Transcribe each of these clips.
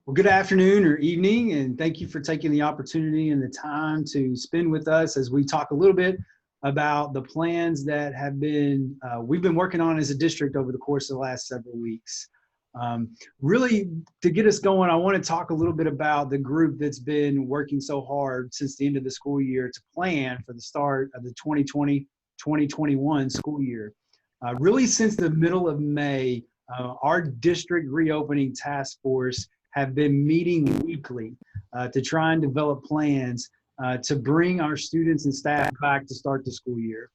Well, good afternoon or evening, and thank you for taking the opportunity and the time to spend with us as we talk a little bit about the plans that have been we've been working on as a district over the course of the last several weeks. Really, to get us going, I want to talk a little bit about the group that's been working so hard since the end of the school year to plan for the start of the 2020-2021 school year. Really, since the middle of May, our district reopening task force have been meeting weekly to try and develop plans to bring our students and staff back to start the school year.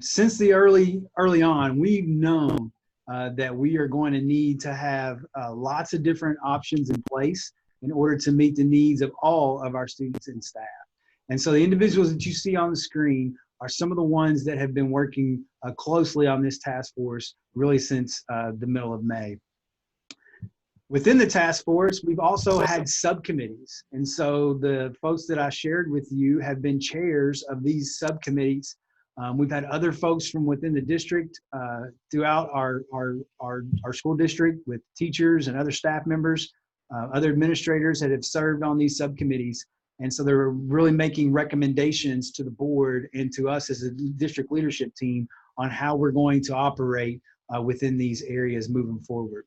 Since the early on, we've known that we are going to need to have lots of different options in place in order to meet the needs of all of our students and staff. And so the individuals that you see on the screen are some of the ones that have been working closely on this task force really since the middle of May. Within the task force, we've also had subcommittees. And so the folks that I shared with you have been chairs of these subcommittees. We've had other folks from within the district throughout our school district with teachers and other staff members, other administrators that have served on these subcommittees. And so they're really making recommendations to the board and to us as a district leadership team on how we're going to operate within these areas moving forward.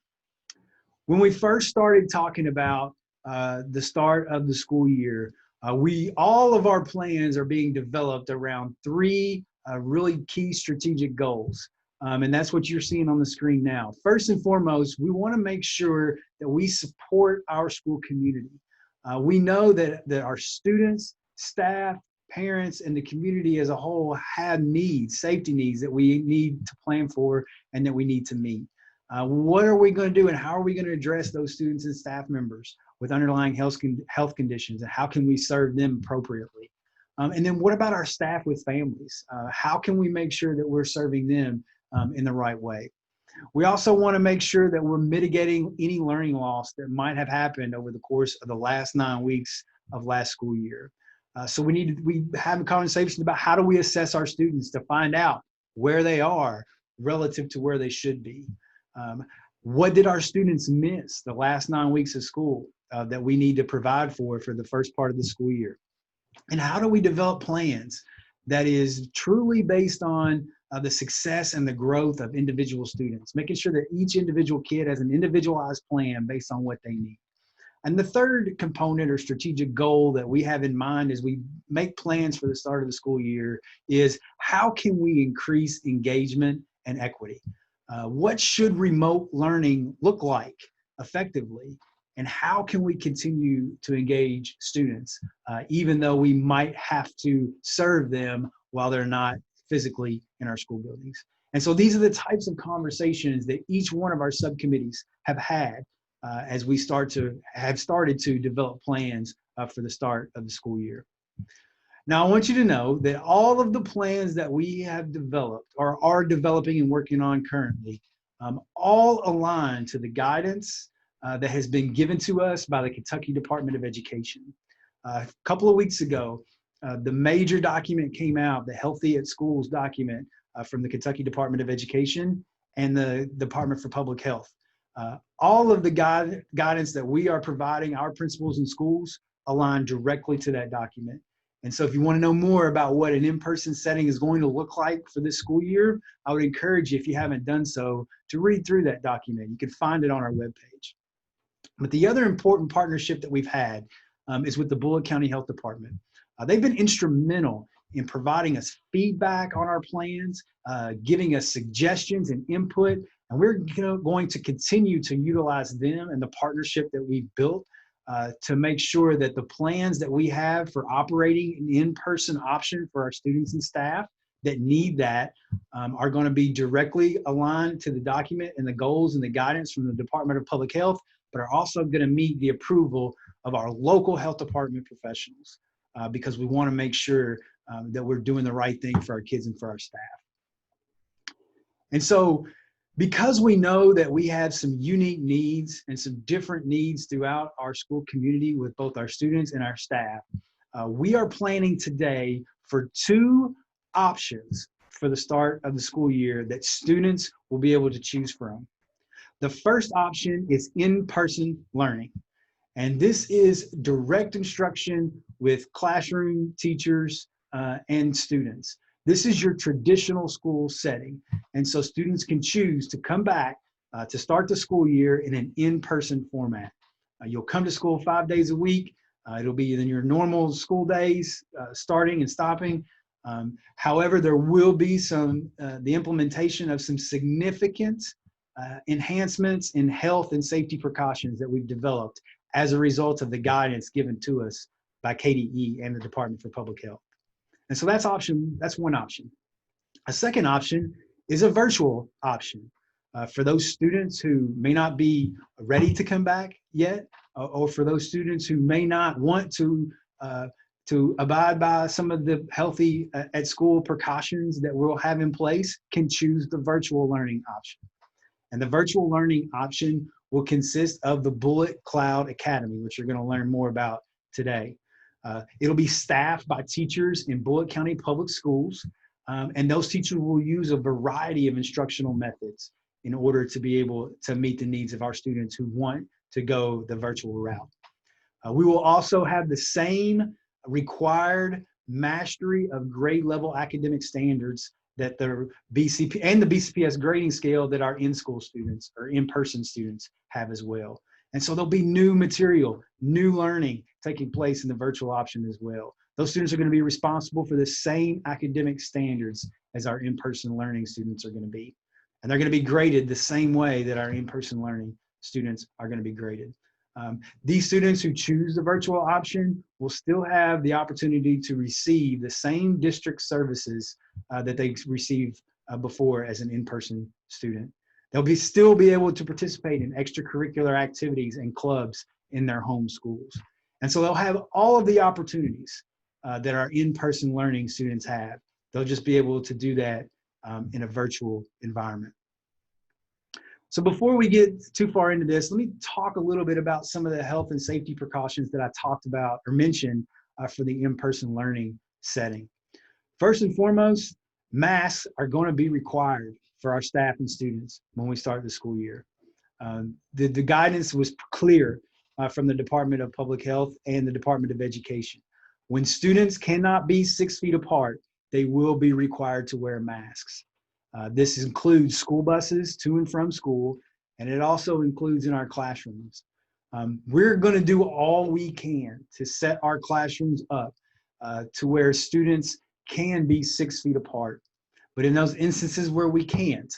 When we first started talking about the start of the school year, all of our plans are being developed around three really key strategic goals. And that's what you're seeing on the screen now. First and foremost, we want to make sure that we support our school community. We know that our students, staff, parents, and the community as a whole have needs, safety needs that we need to plan for and that we need to meet. What are we going to do and how are we going to address those students and staff members with underlying health conditions, and how can we serve them appropriately? And then what about our staff with families? How can we make sure that we're serving them in the right way? We also want to make sure that we're mitigating any learning loss that might have happened over the course of the last 9 weeks of last school year. So we have a conversation about how do we assess our students to find out where they are relative to where they should be. What did our students miss the last 9 weeks of school that we need to provide for the first part of the school year? And how do we develop plans that is truly based on the success and the growth of individual students, making sure that each individual kid has an individualized plan based on what they need? And the third component or strategic goal that we have in mind as we make plans for the start of the school year is how can we increase engagement and equity? What should remote learning look like effectively? And how can we continue to engage students, even though we might have to serve them while they're not physically in our school buildings? And so these are the types of conversations that each one of our subcommittees have had as we have started to develop plans for the start of the school year. Now, I want you to know that all of the plans that we have developed or are developing and working on currently all align to the guidance that has been given to us by the Kentucky Department of Education. A couple of weeks ago, the major document came out, the Healthy at Schools document from the Kentucky Department of Education and the Department for Public Health. All of the guidance that we are providing our principals and schools align directly to that document. And so if you want to know more about what an in-person setting is going to look like for this school year, I would encourage you, if you haven't done so, to read through that document. You can find it on our webpage. But the other important partnership that we've had is with the Bullitt County Health Department. They've been instrumental in providing us feedback on our plans, giving us suggestions and input, and we're going to continue to utilize them and the partnership that we've built to make sure that the plans that we have for operating an in-person option for our students and staff that need that are going to be directly aligned to the document and the goals and the guidance from the Department of Public Health, but are also going to meet the approval of our local health department professionals because we want to make sure that we're doing the right thing for our kids and for our staff. And so, because we know that we have some unique needs and some different needs throughout our school community with both our students and our staff, we are planning today for 2 options for the start of the school year that students will be able to choose from. The first option is in-person learning. And this is direct instruction with classroom teachers and students. This is your traditional school setting. And so students can choose to come back to start the school year in an in-person format. You'll come to school 5 days a week. It'll be in your normal school days, starting and stopping. However, there will be the implementation of some significant enhancements in health and safety precautions that we've developed as a result of the guidance given to us by KDE and the Department for Public Health. And so that's one option. A second option is a virtual option for those students who may not be ready to come back yet, or for those students who may not want to abide by some of the healthy at school precautions that we'll have in place, can choose the virtual learning option. And the virtual learning option will consist of the Bullet Cloud Academy, which you're going to learn more about today. It'll be staffed by teachers in Bullitt County Public Schools, and those teachers will use a variety of instructional methods in order to be able to meet the needs of our students who want to go the virtual route. We will also have the same required mastery of grade level academic standards that the BCP and the BCPS grading scale that our in-school students or in-person students have as well. And so there'll be new material, new learning taking place in the virtual option as well. Those students are going to be responsible for the same academic standards as our in-person learning students are going to be. And they're going to be graded the same way that our in-person learning students are going to be graded. These students who choose the virtual option will still have the opportunity to receive the same district services that they received before as an in-person student. They'll still be able to participate in extracurricular activities and clubs in their home schools. And so they'll have all of the opportunities that our in-person learning students have. They'll just be able to do that in a virtual environment. So before we get too far into this, let me talk a little bit about some of the health and safety precautions that I talked about or mentioned for the in-person learning setting. First and foremost, masks are going to be required for our staff and students when we start the school year. The guidance was clear from the Department of Public Health and the Department of Education. When students cannot be 6 feet apart, they will be required to wear masks. This includes school buses to and from school, and it also includes in our classrooms. We're going to do all we can to set our classrooms up to where students can be 6 feet apart. But in those instances where we can't,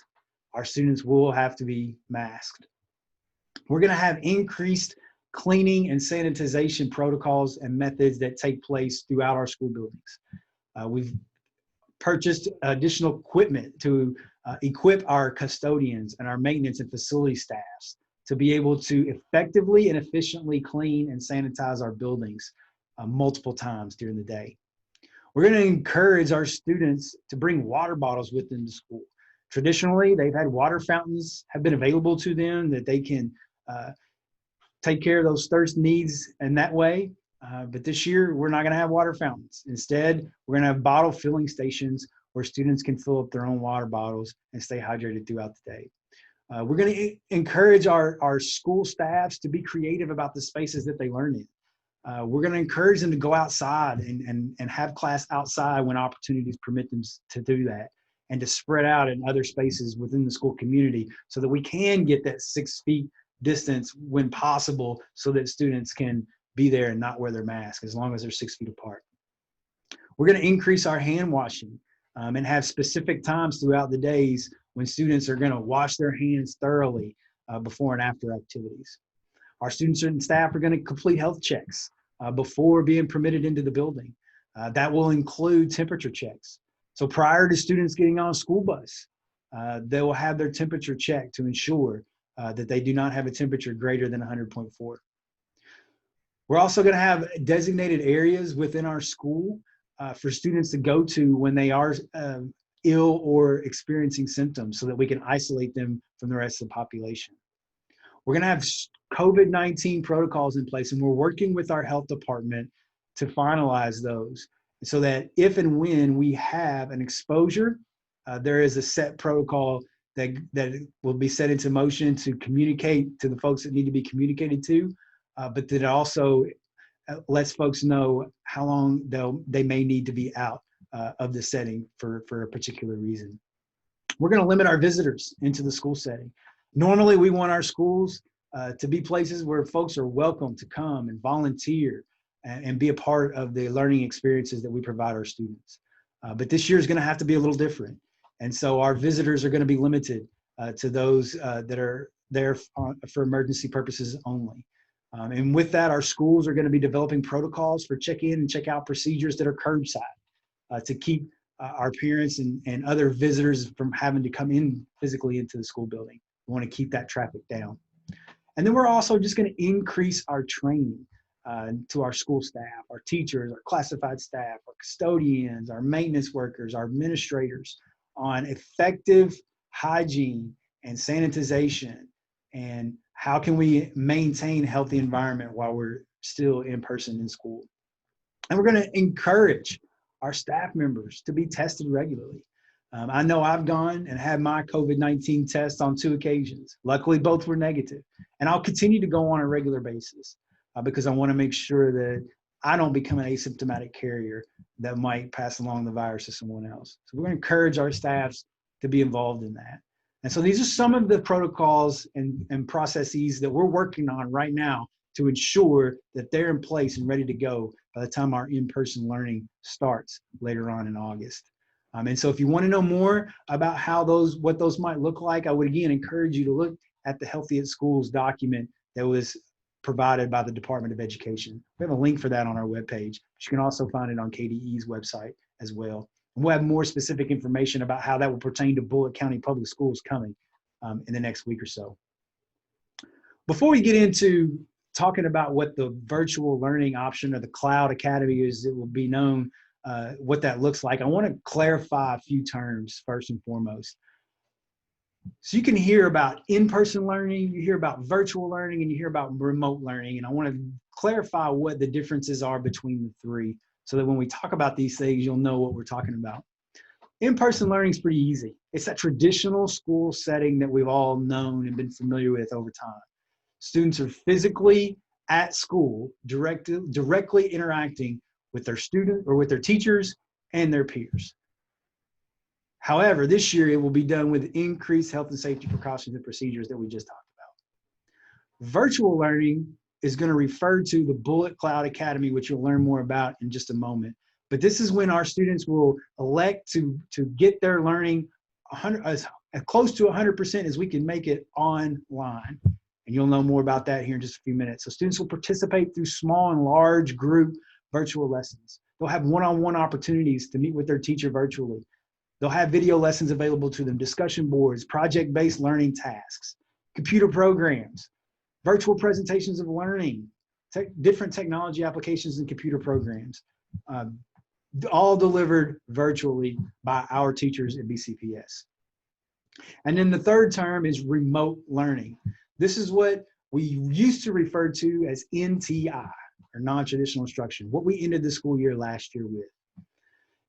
our students will have to be masked. We're going to have increased cleaning and sanitization protocols and methods that take place throughout our school buildings. We've purchased additional equipment to equip our custodians and our maintenance and facility staffs to be able to effectively and efficiently clean and sanitize our buildings multiple times during the day. We're going to encourage our students to bring water bottles with them to school. Traditionally, they've had water fountains have been available to them that they can take care of those thirst needs in that way. But this year, we're not going to have water fountains. Instead, we're going to have bottle filling stations where students can fill up their own water bottles and stay hydrated throughout the day. We're going to encourage our school staffs to be creative about the spaces that they learn in. We're going to encourage them to go outside and have class outside when opportunities permit them to do that, and to spread out in other spaces within the school community so that we can get that 6 feet distance when possible, so that students can be there and not wear their mask as long as they're 6 feet apart. We're going to increase our hand washing and have specific times throughout the days when students are going to wash their hands thoroughly before and after activities. Our students and staff are going to complete health checks before being permitted into the building. That will include temperature checks. So prior to students getting on a school bus, they will have their temperature checked to ensure that they do not have a temperature greater than 100.4. We're also going to have designated areas within our school for students to go to when they are ill or experiencing symptoms, so that we can isolate them from the rest of the population. We're going to have COVID-19 protocols in place, and we're working with our health department to finalize those so that if and when we have an exposure, there is a set protocol that will be set into motion to communicate to the folks that need to be communicated to but that it also lets folks know how long they may need to be out of the setting for a particular reason. We're going to limit our visitors into the school setting. Normally, we want our schools to be places where folks are welcome to come and volunteer and be a part of the learning experiences that we provide our students. But this year is going to have to be a little different. And so our visitors are going to be limited to those that are there for emergency purposes only. And with that, our schools are going to be developing protocols for check-in and check-out procedures that are curbside to keep our parents and other visitors from having to come in physically into the school building. We want to keep that traffic down. And then we're also just going to increase our training to our school staff, our teachers, our classified staff, our custodians, our maintenance workers, our administrators on effective hygiene and sanitization, and how can we maintain a healthy environment while we're still in person in school. And we're going to encourage our staff members to be tested regularly. I know I've gone and had my COVID-19 test on 2 occasions. Luckily, both were negative. And I'll continue to go on a regular basis because I want to make sure that I don't become an asymptomatic carrier that might pass along the virus to someone else. So we're going to encourage our staffs to be involved in that. And so these are some of the protocols and processes that we're working on right now to ensure that they're in place and ready to go by the time our in-person learning starts later on in August. And so if you want to know more about what those might look like, I would again encourage you to look at the Healthy at Schools document that was provided by the Department of Education. We have a link for that on our webpage. You can also find it on KDE's website as well. And we'll have more specific information about how that will pertain to Bullitt County Public Schools coming in the next week or so. Before we get into talking about what the virtual learning option or the Cloud Academy is, it will be known what that looks like. I want to clarify a few terms first and foremost. So you can hear about in-person learning, you hear about virtual learning, and you hear about remote learning. And I want to clarify what the differences are between the three so that when we talk about these things, you'll know what we're talking about. In-person learning is pretty easy. It's that traditional school setting that we've all known and been familiar with over time. Students are physically at school, directly interacting with their student or with their teachers and their peers. However, this year it will be done with increased health and safety precautions and procedures that we just talked about. Virtual learning is going to refer to the Bullitt Cloud Academy, which you'll learn more about in just a moment. But this is when our students will elect to get their learning as close to 100% as we can make it online. And you'll know more about that here in just a few minutes. So students will participate through small and large group virtual lessons. They'll have one-on-one opportunities to meet with their teacher virtually. They'll have video lessons available to them, discussion boards, project-based learning tasks, computer programs, virtual presentations of learning, different technology applications and computer programs, all delivered virtually by our teachers at BCPS. And then the third term is remote learning. This is what we used to refer to as NTI, or non-traditional instruction, what we ended the school year last year with.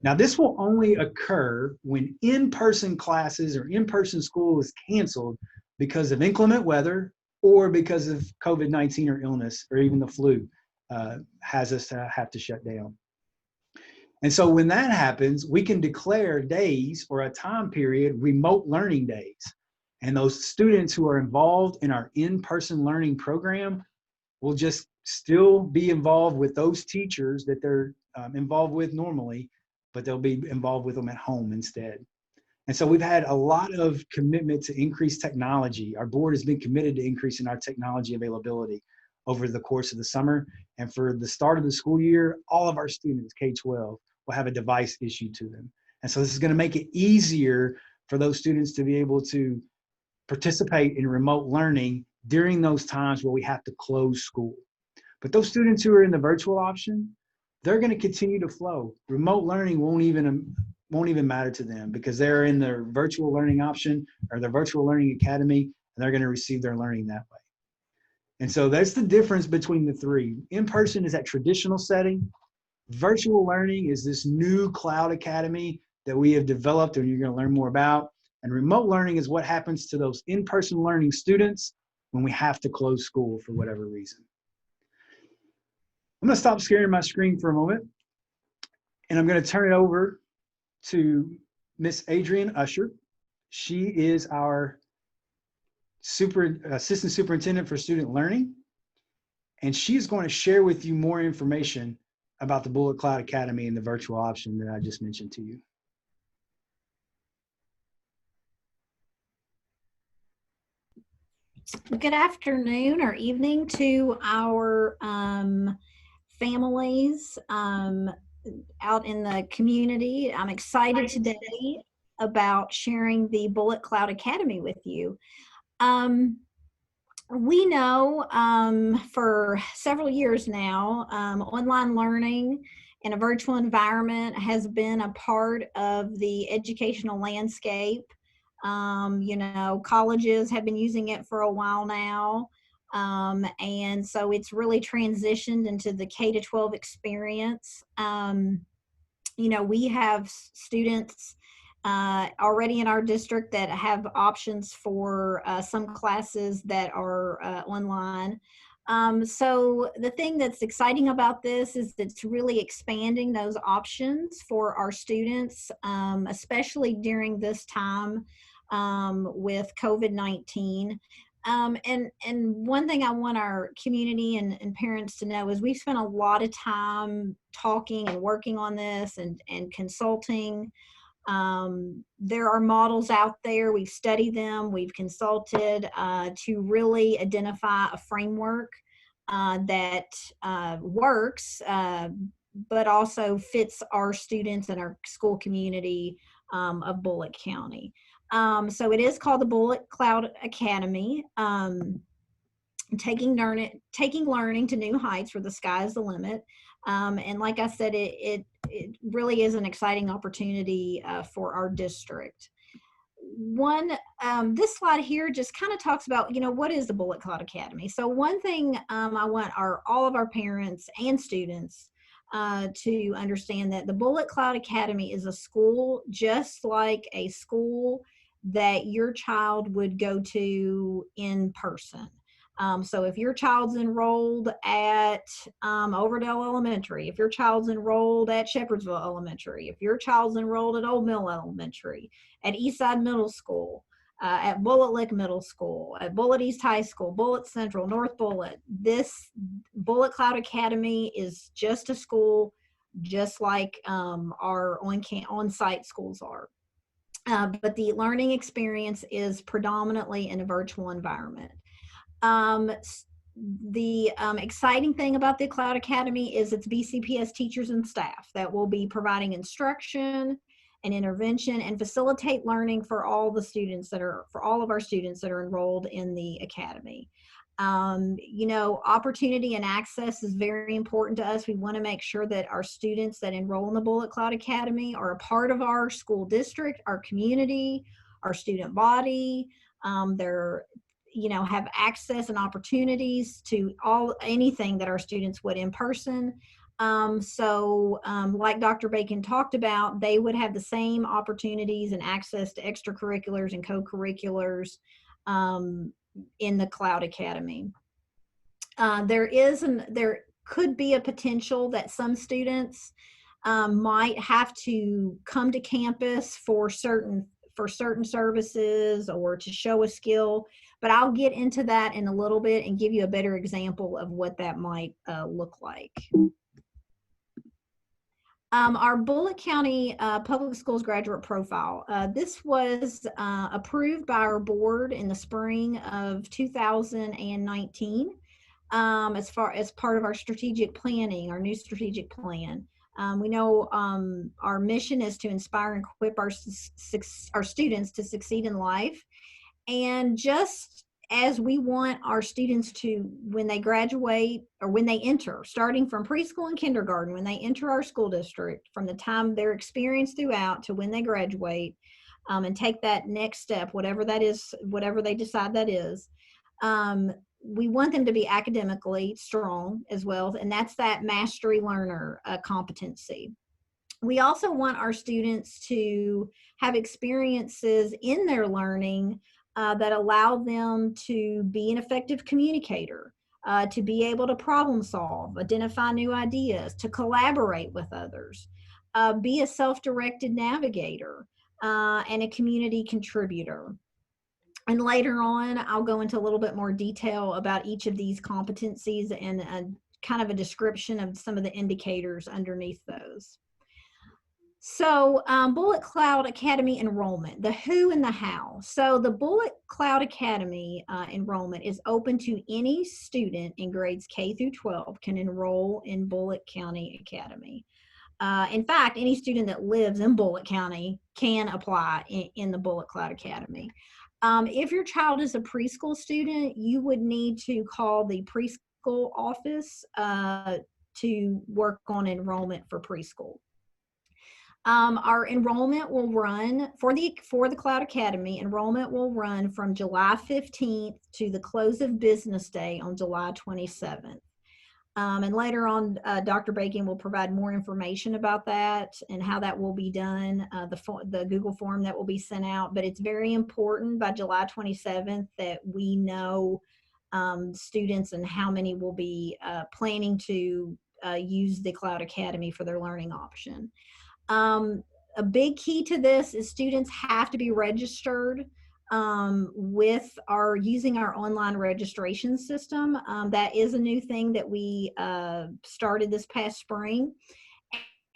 Now, this will only occur when in-person classes or in-person school is canceled because of inclement weather or because of COVID-19 or illness or even the flu has us have to shut down. And so when that happens, we can declare days or a time period remote learning days. And those students who are involved in our in-person learning program will just still be involved with those teachers that they're involved with normally, but they'll be involved with them at home instead. And so we've had a lot of commitment to increase technology. Our board has been committed to increasing our technology availability over the course of the summer. And for the start of the school year, all of our students, K-12, will have a device issued to them. And so this is going to make it easier for those students to be able to participate in remote learning during those times where we have to close school. But those students who are in the virtual option, they're going to continue to flow. Remote learning won't even matter to them because they're in their virtual learning option or their virtual learning academy, and they're going to receive their learning that way. And so that's the difference between the three. In-person is that traditional setting. Virtual learning is this new cloud academy that we have developed and you're going to learn more about. And remote learning is what happens to those in-person learning students when we have to close school for whatever reason. I'm going to stop sharing my screen for a moment, and I'm going to turn it over to Miss Adrienne Usher. She is our assistant superintendent for student learning, and she is going to share with you more information about the Bullet Cloud Academy and the virtual option that I just mentioned to you. Good afternoon or evening to our families out in the community. I'm excited today about sharing the Bullet Cloud Academy with you. We know for several years now, online learning in a virtual environment has been a part of the educational landscape. You know, colleges have been using it for a while now. And so it's really transitioned into the K-12 experience. You know, we have students already in our district that have options for some classes that are online. So the thing that's exciting about this is that it's really expanding those options for our students, especially during this time with COVID-19. And one thing I want our community and parents to know is we've spent a lot of time talking and working on this and consulting. There are models out there. We've studied them. We've consulted to really identify a framework that works, but also fits our students and our school community of Bullitt County. So it is called the Bullet Cloud Academy. Taking learning to new heights where the sky is the limit. And like I said, it really is an exciting opportunity for our district. This slide here just kind of talks about, you know, what is the Bullet Cloud Academy? So one thing I want all of our parents and students to understand that the Bullet Cloud Academy is a school just like a school that your child would go to in person. So if your child's enrolled at Overdale Elementary, if your child's enrolled at Shepherdsville Elementary, if your child's enrolled at Old Mill Elementary, at Eastside Middle School, at Bullitt Lick Middle School, at Bullitt East High School, Bullitt Central, North Bullitt, this Bullet Cloud Academy is just a school just like our on-site schools are. But the learning experience is predominantly in a virtual environment. The exciting thing about the Cloud Academy is it's BCPS teachers and staff that will be providing instruction and intervention and facilitate learning for all the students for all of our students that are enrolled in the academy. You know, opportunity and access is very important to us. We want to make sure that our students that enroll in the Bullet Cloud Academy are a part of our school district, our community, our student body. They're have access and opportunities to anything that our students would in person. Like Dr. Bacon talked about, they would have the same opportunities and access to extracurriculars and co-curriculars in the Cloud Academy. There could be a potential that some students might have to come to campus for certain services or to show a skill, but I'll get into that in a little bit and give you a better example of what that might look like. Our Bullitt County Public Schools Graduate Profile. This was approved by our board in the spring of 2019 as part of our strategic planning, our new strategic plan. We know our mission is to inspire and equip our students to succeed in life. And just as we want our students to, when they graduate or when they enter, starting from preschool and kindergarten, when they enter our school district, from the time their experience throughout to when they graduate and take that next step, whatever that is, whatever they decide that is, we want them to be academically strong as well, and that's that mastery learner competency. We also want our students to have experiences in their learning that allow them to be an effective communicator, to be able to problem solve, identify new ideas, to collaborate with others, be a self-directed navigator, and a community contributor. And later on, I'll go into a little bit more detail about each of these competencies and kind of a description of some of the indicators underneath those. So Bullet Cloud Academy enrollment, the who and the how. So the Bullet Cloud Academy enrollment is open to any student in grades K through 12 can enroll in Bullet County Academy. In fact, any student that lives in Bullet County can apply in the Bullet Cloud Academy. If your child is a preschool student, you would need to call the preschool office to work on enrollment for preschool. Our enrollment will run for the Cloud Academy. Enrollment will run from July 15th to the close of business day on July 27th. And later on, Dr. Bacon will provide more information about that and how that will be done, the Google form that will be sent out. But it's very important by July 27th that we know students and how many will be planning to use the Cloud Academy for their learning option. A big key to this is students have to be registered with using our online registration system. That is a new thing that we started this past spring.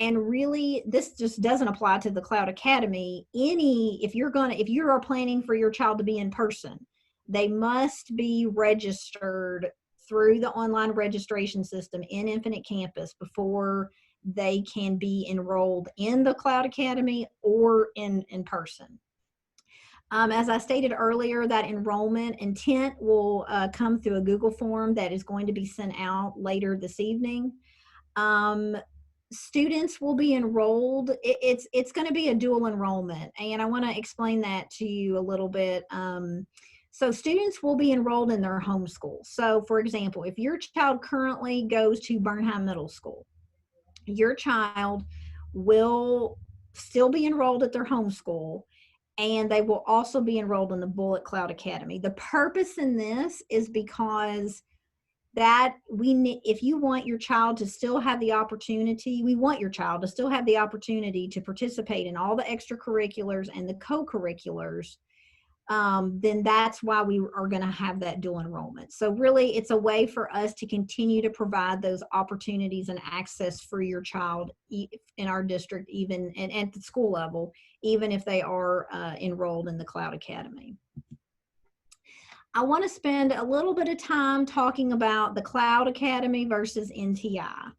And really, this just doesn't apply to the Cloud Academy. If you are planning for your child to be in person, they must be registered through the online registration system in Infinite Campus before they can be enrolled in the Cloud Academy or in person. As I stated earlier, that enrollment intent will come through a Google form that is going to be sent out later this evening. Students will be enrolled. It's going to be a dual enrollment, and I want to explain that to you a little bit. So students will be enrolled in their home school. So for example, if your child currently goes to Bernheim Middle School, your child will still be enrolled at their home school, and they will also be enrolled in the Bullet Cloud Academy. The purpose in this is because if you want your child to still have the opportunity, we want your child to still have the opportunity to participate in all the extracurriculars and the co-curriculars, then that's why we are going to have that dual enrollment. So really, it's a way for us to continue to provide those opportunities and access for your child in our district, even and at the school level, even if they are enrolled in the Cloud Academy. I want to spend a little bit of time talking about the Cloud Academy versus NTI.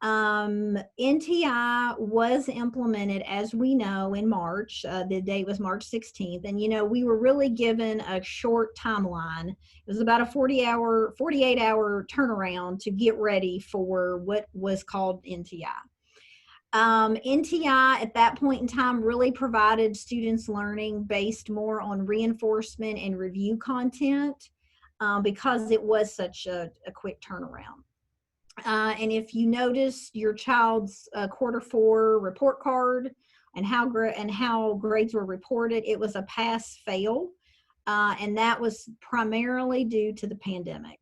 NTI was implemented, as we know, in March. The date was March 16th. And, we were really given a short timeline. It was about a 48-hour turnaround to get ready for what was called NTI. NTI at that point in time really provided students learning based more on reinforcement and review content because it was such a quick turnaround. And if you notice your child's Q4 report card and how grades were reported, it was a pass-fail, and that was primarily due to the pandemic.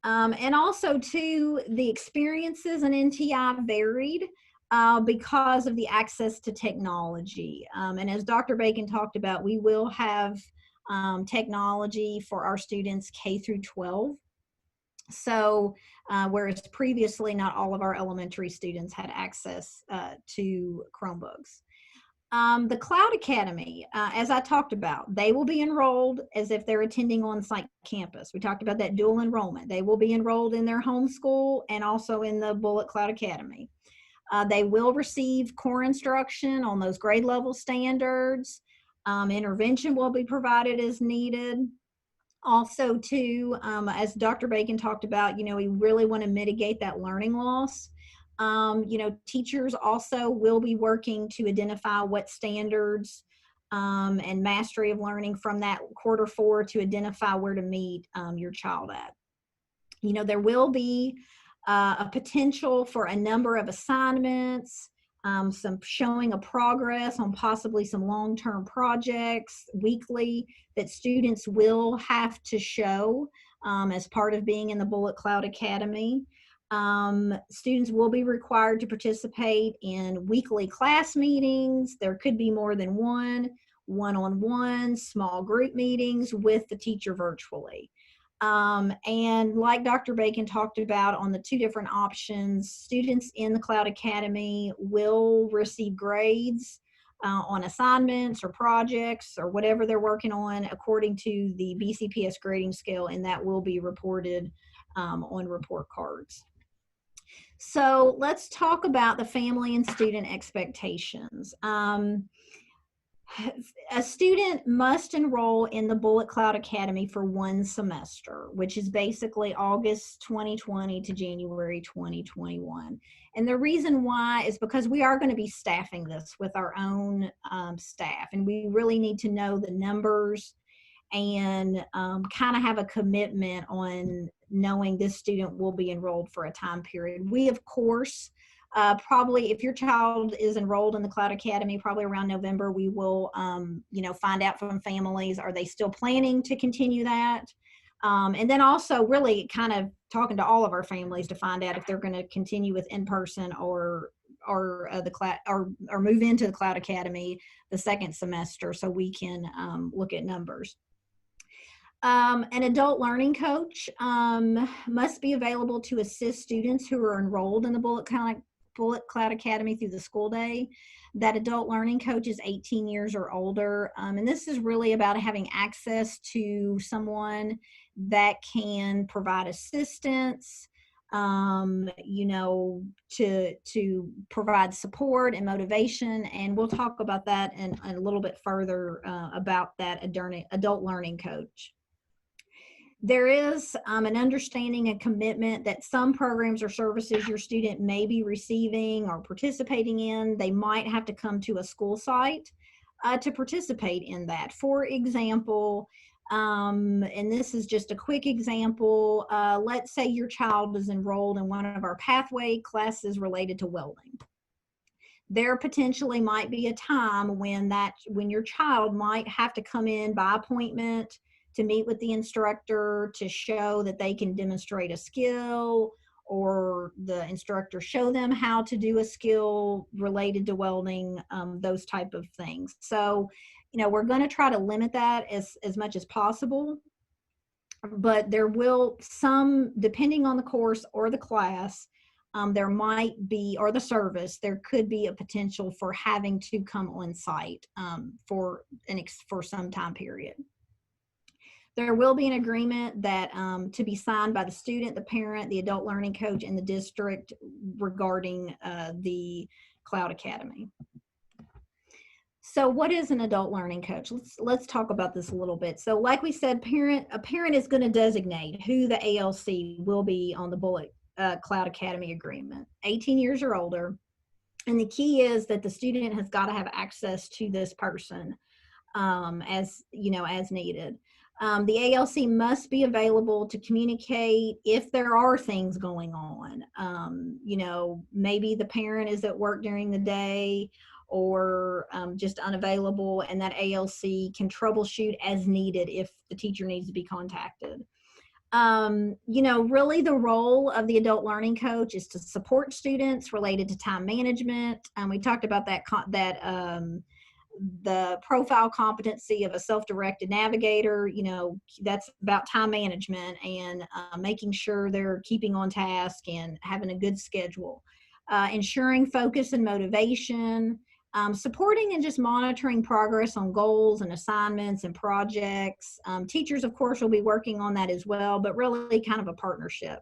And also, too, the experiences in NTI varied because of the access to technology. And as Dr. Bacon talked about, we will have technology for our students K through 12. So whereas previously not all of our elementary students had access to Chromebooks. The Cloud Academy, as I talked about, they will be enrolled as if they're attending on-site campus. We talked about that dual enrollment. They will be enrolled in their home school and also in the Bullet Cloud Academy. They will receive core instruction on those grade level standards. Intervention will be provided as needed. Also, too, as Dr. Bacon talked about, we really want to mitigate that learning loss. Teachers also will be working to identify what standards and mastery of learning from that Q4 to identify where to meet your child at. There will be a potential for a number of assignments, some showing a progress on possibly some long-term projects weekly that students will have to show as part of being in the Bullet Cloud Academy. Students will be required to participate in weekly class meetings. There could be more than one, one-on-one, small group meetings with the teacher virtually. And like Dr. Bacon talked about on the two different options, students in the Cloud Academy will receive grades on assignments or projects or whatever they're working on according to the BCPS grading scale, and that will be reported on report cards. So let's talk about the family and student expectations. A student must enroll in the Bullet Cloud Academy for one semester, which is basically August 2020 to January 2021. And the reason why is because we are going to be staffing this with our own staff, and we really need to know the numbers and kind of have a commitment on knowing this student will be enrolled for a time period. We, of course, probably if your child is enrolled in the Cloud Academy, probably around November, we will, find out from families, are they still planning to continue that? And then also really kind of talking to all of our families to find out if they're going to continue with in-person or move into the Cloud Academy the second semester, so we can look at numbers. An adult learning coach must be available to assist students who are enrolled in the Bullet Cloud Academy through the school day. That adult learning coach is 18 years or older. And this is really about having access to someone that can provide assistance, to provide support and motivation. And we'll talk about that in a little bit further about that adult learning coach. There is an understanding and commitment that some programs or services your student may be receiving or participating in, they might have to come to a school site to participate in that. For example, and this is just a quick example, let's say your child is enrolled in one of our pathway classes related to welding. There potentially might be a time when your child might have to come in by appointment to meet with the instructor to show that they can demonstrate a skill, or the instructor show them how to do a skill related to welding, those type of things. So, we're going to try to limit that as much as possible, but there will depending on the course or the class, there might be, or the service, there could be a potential for having to come on site for some time period. There will be an agreement that to be signed by the student, the parent, the adult learning coach, and the district regarding the Cloud Academy. So what is an adult learning coach? Let's talk about this a little bit. So like we said, a parent is going to designate who the ALC will be on the Bullet Cloud Academy agreement, 18 years or older. And the key is that the student has got to have access to this person as needed. The ALC must be available to communicate if there are things going on. Maybe the parent is at work during the day or just unavailable, and that ALC can troubleshoot as needed if the teacher needs to be contacted. Really the role of the adult learning coach is to support students related to time management. We talked about the profile competency of a self-directed navigator. That's about time management and making sure they're keeping on task and having a good schedule. Ensuring focus and motivation, supporting and just monitoring progress on goals and assignments and projects. Teachers, of course, will be working on that as well, but really kind of a partnership.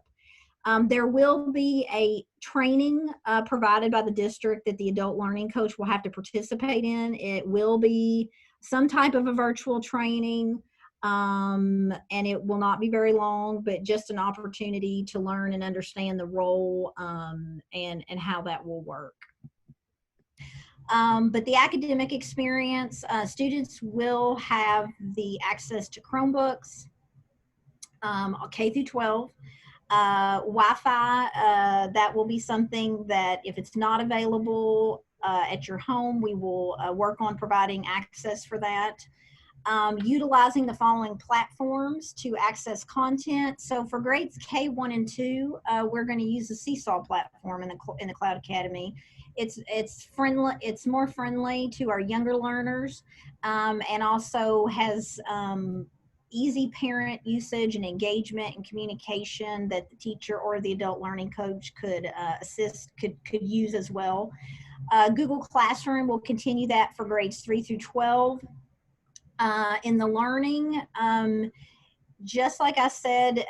There will be a training provided by the district that the adult learning coach will have to participate in. It will be some type of a virtual training, and it will not be very long, but just an opportunity to learn and understand the role and how that will work. But the academic experience, students will have the access to Chromebooks, K through 12. Wi-Fi, that will be something that if it's not available at your home, we will work on providing access for that. Utilizing the following platforms to access content. So for grades K1 and 2, we're going to use the Seesaw platform in the Cloud Academy. It's friendly. It's more friendly to our younger learners, and also has easy parent usage and engagement and communication that the teacher or the adult learning coach could could use as well. Google Classroom will continue that for grades 3 through 12. In the learning, just like I said,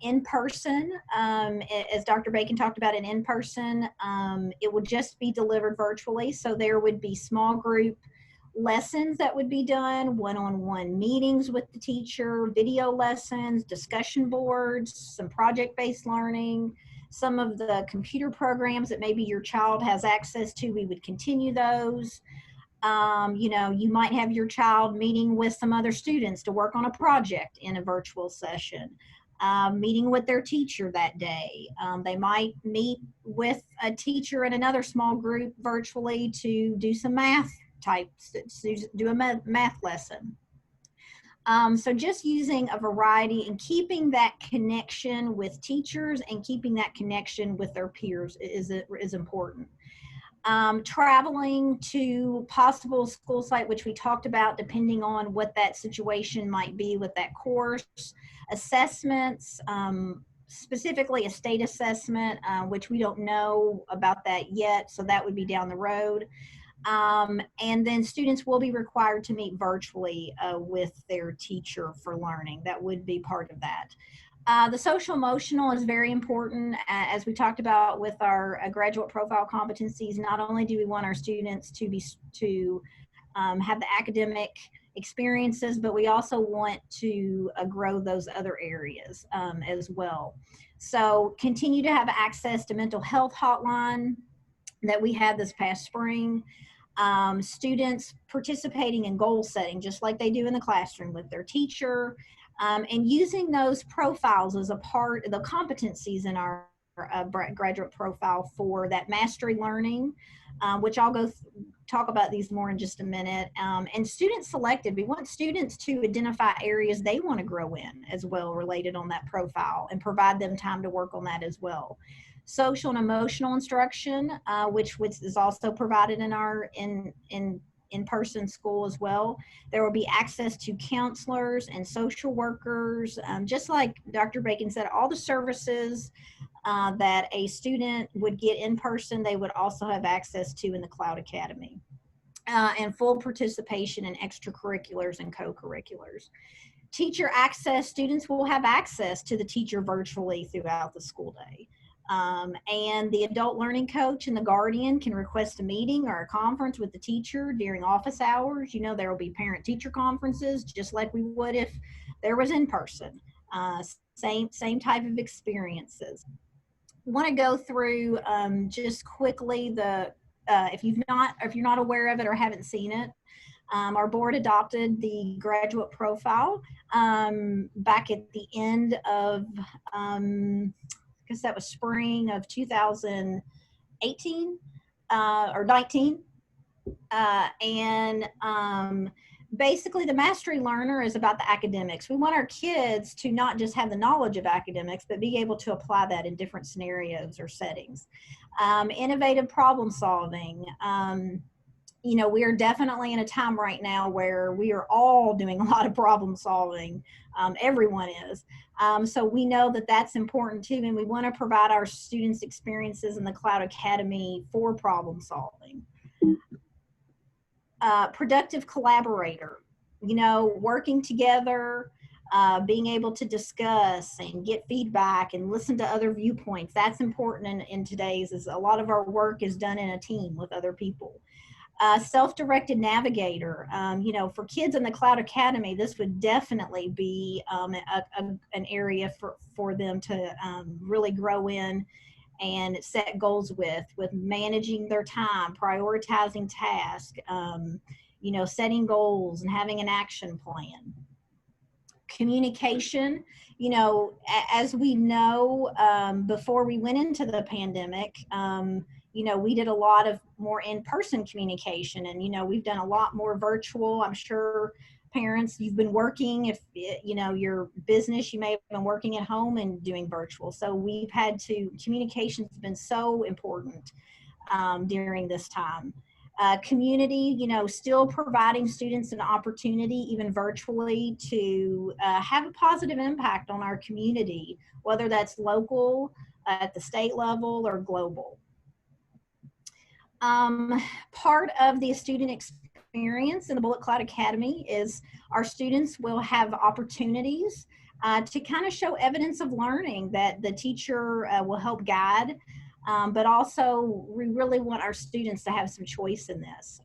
in person, as Dr. Bacon talked about in person, it would just be delivered virtually. So there would be small group lessons that would be done, one-on-one meetings with the teacher, video lessons, discussion boards, some project-based learning, some of the computer programs that maybe your child has access to, we would continue those. You know, you might have your child meeting with some other students to work on a project in a virtual session, meeting with their teacher that day. They might meet with a teacher in another small group virtually to do some math types, do a math lesson. So just using a variety and keeping that connection with teachers and keeping that connection with their peers is important. Traveling to possible school site, which we talked about, depending on what that situation might be with that course. Assessments, specifically a state assessment, which we don't know about that yet, so that would be down the road. And then students will be required to meet virtually with their teacher for learning. That would be part of that. The social emotional is very important. As we talked about with our graduate profile competencies, not only do we want our students to have the academic experiences, but we also want to grow those other areas as well. So continue to have access to mental health hotline that we had this past spring. Students participating in goal setting, just like they do in the classroom with their teacher. And using those profiles as a part of the competencies in our graduate profile for that mastery learning, which I'll go talk about these more in just a minute. And student selected, we want students to identify areas they want to grow in as well related on that profile and provide them time to work on that as well. Social and emotional instruction, which is also provided in our in-person school as well. There will be access to counselors and social workers. Just like Dr. Bacon said, all the services that a student would get in person, they would also have access to in the Cloud Academy. And full participation in extracurriculars and co-curriculars. Teacher access, students will have access to the teacher virtually throughout the school day. And the adult learning coach and the guardian can request a meeting or a conference with the teacher during office hours. You know, there will be parent-teacher conferences, just like we would if there was in person. Same type of experiences. Want to go through just quickly the if you're not aware of it or haven't seen it. Our board adopted the graduate profile back at the end of I guess that was spring of 2018 or 19. Basically the mastery learner is about the academics. We want our kids to not just have the knowledge of academics, but be able to apply that in different scenarios or settings. Innovative problem solving. You know, we are definitely in a time right now where we are all doing a lot of problem solving. Everyone is. So we know that that's important too, and we want to provide our students experiences in the Cloud Academy for problem solving. Productive collaborator, you know, working together, being able to discuss and get feedback and listen to other viewpoints. That's important in today's, as a lot of our work is done in a team with other people. Self-directed navigator, you know, for kids in the Cloud Academy, this would definitely be an area for them to really grow in and set goals with managing their time, prioritizing tasks, you know, setting goals and having an action plan. Communication, you know, as we know, before we went into the pandemic, you know, we did a lot of more in-person communication, and, you know, we've done a lot more virtual. I'm sure parents, you've been working, if you know your business, you may have been working at home and doing virtual. So we've had to, communication's been so important during this time. Community, you know, still providing students an opportunity, even virtually, to have a positive impact on our community, whether that's local, at the state level, or global. Part of the student experience in the Bullet Cloud Academy is our students will have opportunities to kind of show evidence of learning that the teacher will help guide. But also, we really want our students to have some choice in this.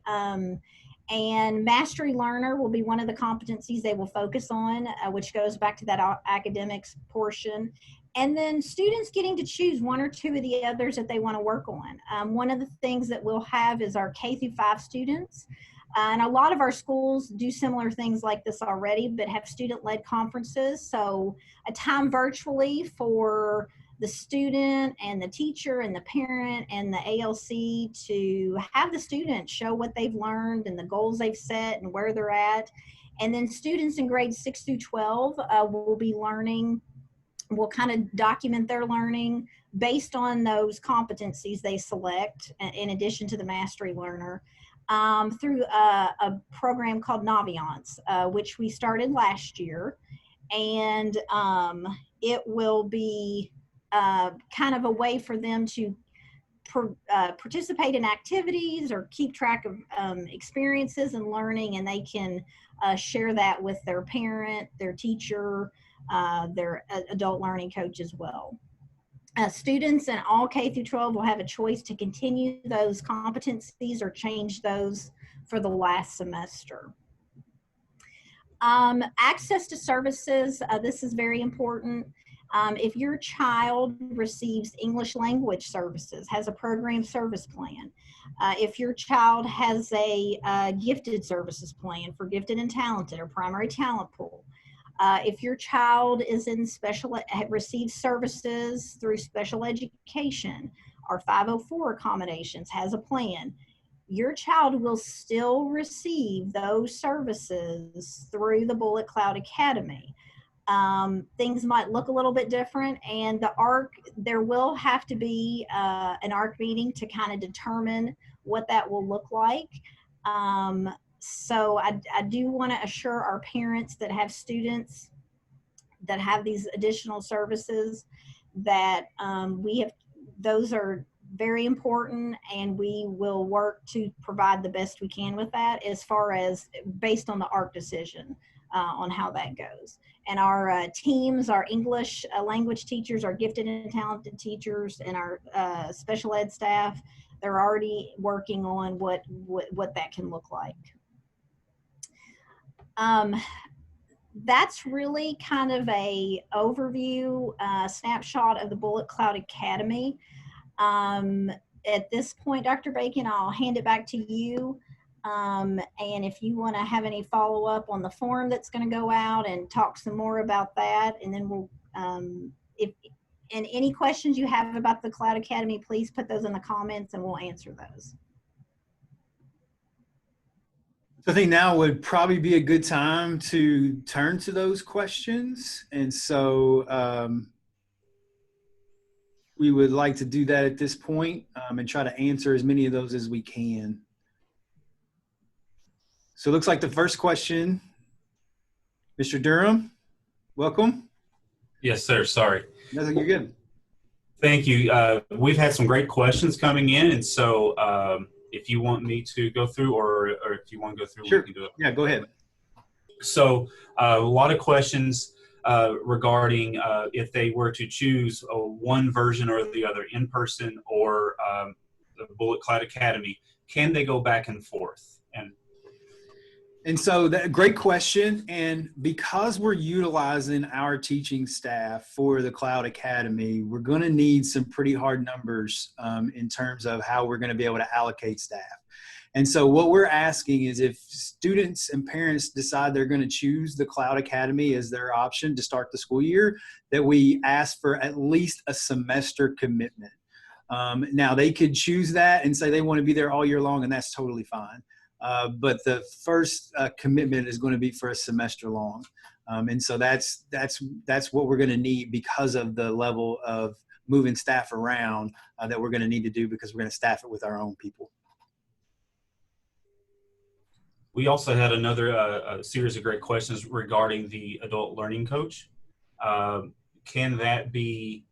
And Mastery Learner will be one of the competencies they will focus on, which goes back to that academics portion. And then students getting to choose one or two of the others that they want to work on. One of the things that we'll have is our K-5 students. And a lot of our schools do similar things like this already, but have student-led conferences. So a time virtually for the student and the teacher and the parent and the ALC to have the student show what they've learned and the goals they've set and where they're at. And then students in grades 6 through 12 will be learning, will kind of document their learning based on those competencies they select, in addition to the Mastery Learner, through a program called Naviance, which we started last year. And it will be kind of a way for them to participate in activities or keep track of experiences and learning, and they can share that with their parent, their teacher, their adult learning coach as well. Students in all K through 12 will have a choice to continue those competencies or change those for the last semester. Access to services, this is very important. If your child receives English language services, has a program service plan, if your child has a gifted services plan for gifted and talented or primary talent pool, if your child is in receives services through special education or 504 accommodations, has a plan, your child will still receive those services through the Bullet Cloud Academy. Things might look a little bit different, and the ARC, there will have to be an ARC meeting to kind of determine what that will look like. So I do want to assure our parents that have students that have these additional services that those are very important, and we will work to provide the best we can with that, as far as based on the ARC decision on how that goes. And our teams, our English language teachers, our gifted and talented teachers, and our special ed staff, they're already working on what that can look like. That's really kind of a overview snapshot of the Bullet Cloud Academy. At this point, Dr. Bacon, I'll hand it back to you. And if you want to have any follow-up on the form that's going to go out, and talk some more about that, and then we'll, and any questions you have about the Cloud Academy, please put those in the comments and we'll answer those. So I think now would probably be a good time to turn to those questions. And so we would like to do that at this point, and try to answer as many of those as we can. So it looks like the first question, Mr. Durham, welcome. Yes, sir. Sorry. No, you're good. Thank you. We've had some great questions coming in, and so if you want me to go through, or if you want to go through, sure. We can do it. Yeah, go ahead. So a lot of questions regarding if they were to choose one version or the other, InPerson or the Bullet Cloud Academy, can they go back and forth? And so that great question. And because we're utilizing our teaching staff for the Cloud Academy, we're going to need some pretty hard numbers in terms of how we're going to be able to allocate staff. And so what we're asking is, if students and parents decide they're going to choose the Cloud Academy as their option to start the school year, that we ask for at least a semester commitment. Now they could choose that and say they want to be there all year long, and that's totally fine. but the first commitment is going to be for a semester long. And so that's what we're going to need because of the level of moving staff around that we're going to need to do, because we're going to staff it with our own people. We also had another a series of great questions regarding the adult learning coach. Can that be,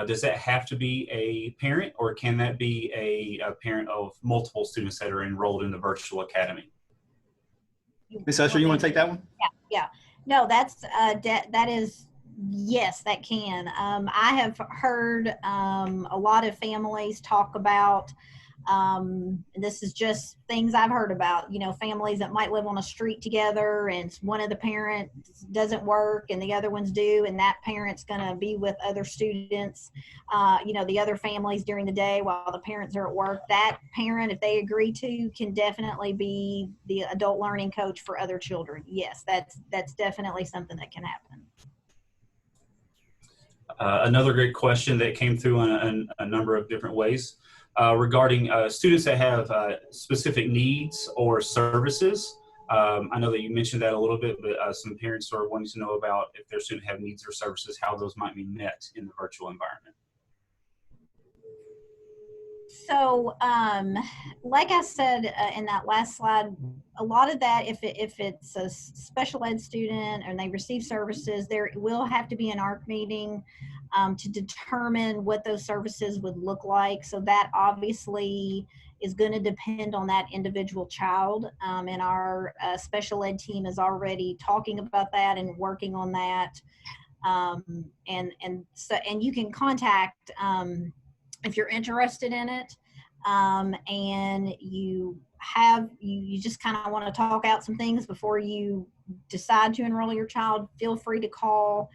does that have to be a parent, or can that be a parent of multiple students that are enrolled in the virtual academy? Ms. Usher, you want to take that one? Yeah. No, that's that is, yes, that can. I have heard a lot of families talk about, and this is just things I've heard about, you know, families that might live on a street together and one of the parents doesn't work and the other ones do, and that parent's going to be with other students, you know, the other families during the day while the parents are at work. That parent, if they agree to, can definitely be the adult learning coach for other children. Yes, that's definitely something that can happen. Another great question that came through in a number of different ways regarding students that have specific needs or services. I know that you mentioned that a little bit, but some parents are wanting to know about if their students have needs or services, how those might be met in the virtual environment. So, like I said in that last slide, a lot of that, if it's a special ed student and they receive services, there will have to be an ARC meeting to determine what those services would look like. So that obviously is going to depend on that individual child. And our special ed team is already talking about that and working on that. And you can contact, if you're interested in it, and you just kind of want to talk out some things before you decide to enroll your child, feel free to call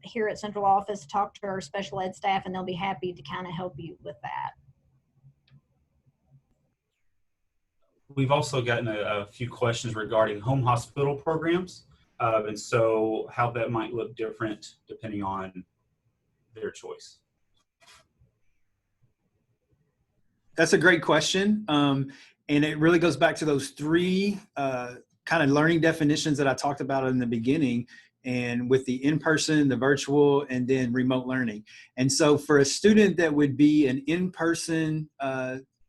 here at central office, talk to our special ed staff, and they'll be happy to kind of help you with that. We've also gotten a few questions regarding home hospital programs, and so how that might look different depending on their choice. That's a great question. And it really goes back to those three kind of learning definitions that I talked about in the beginning, and with the in-person, the virtual, and then remote learning. And so for a student that would be an in-person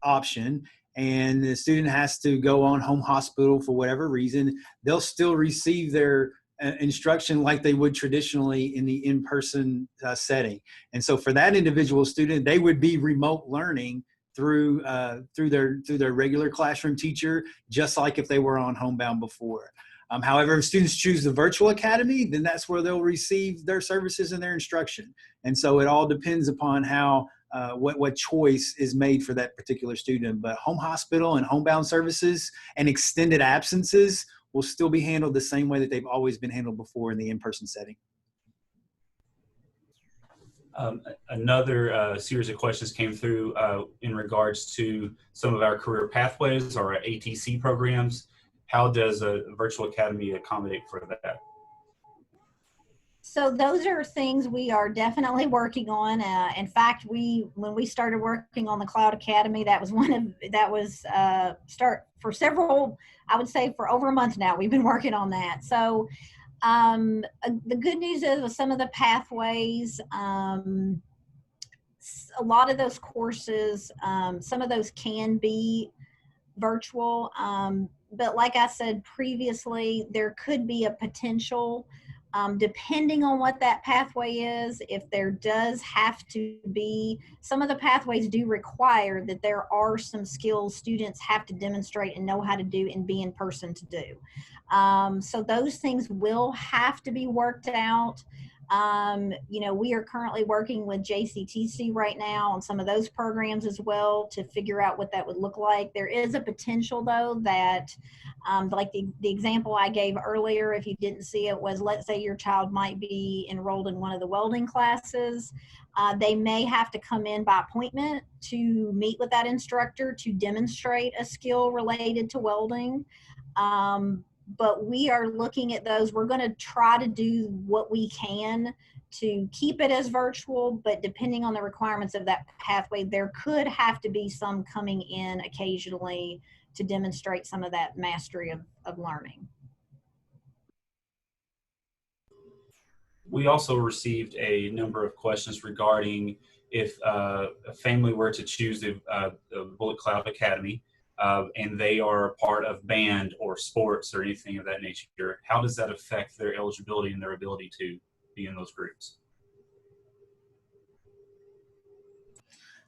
option, and the student has to go on home hospital for whatever reason, they'll still receive their instruction like they would traditionally in the in-person setting. And so for that individual student, they would be remote learning through their regular classroom teacher, just like if they were on homebound before. However, if students choose the virtual academy, then that's where they'll receive their services and their instruction. And so it all depends upon how what choice is made for that particular student. But home hospital and homebound services and extended absences will still be handled the same way that they've always been handled before in the in-person setting. Another series of questions came through in regards to some of our career pathways or our ATC programs. How does a virtual academy accommodate for that? So those are things we are definitely working on. In fact, when we started working on the Cloud Academy, that was start for several, I would say for over a month now, we've been working on that. So the good news is with some of the pathways, a lot of those courses, some of those can be virtual. But like I said previously, there could be a potential, depending on what that pathway is, if there does have to be, some of the pathways do require that there are some skills students have to demonstrate and know how to do and be in person to do. So those things will have to be worked out. You know, we are currently working with JCTC right now on some of those programs as well to figure out what that would look like. There is a potential though that, like the example I gave earlier, if you didn't see it, was let's say your child might be enrolled in one of the welding classes. They may have to come in by appointment to meet with that instructor to demonstrate a skill related to welding. But we are looking at those. We're going to try to do what we can to keep it as virtual, but depending on the requirements of that pathway, there could have to be some coming in occasionally to demonstrate some of that mastery of learning. We also received a number of questions regarding if a family were to choose the Bullet Cloud Academy and they are a part of band or sports or anything of that nature, how does that affect their eligibility and their ability to be in those groups?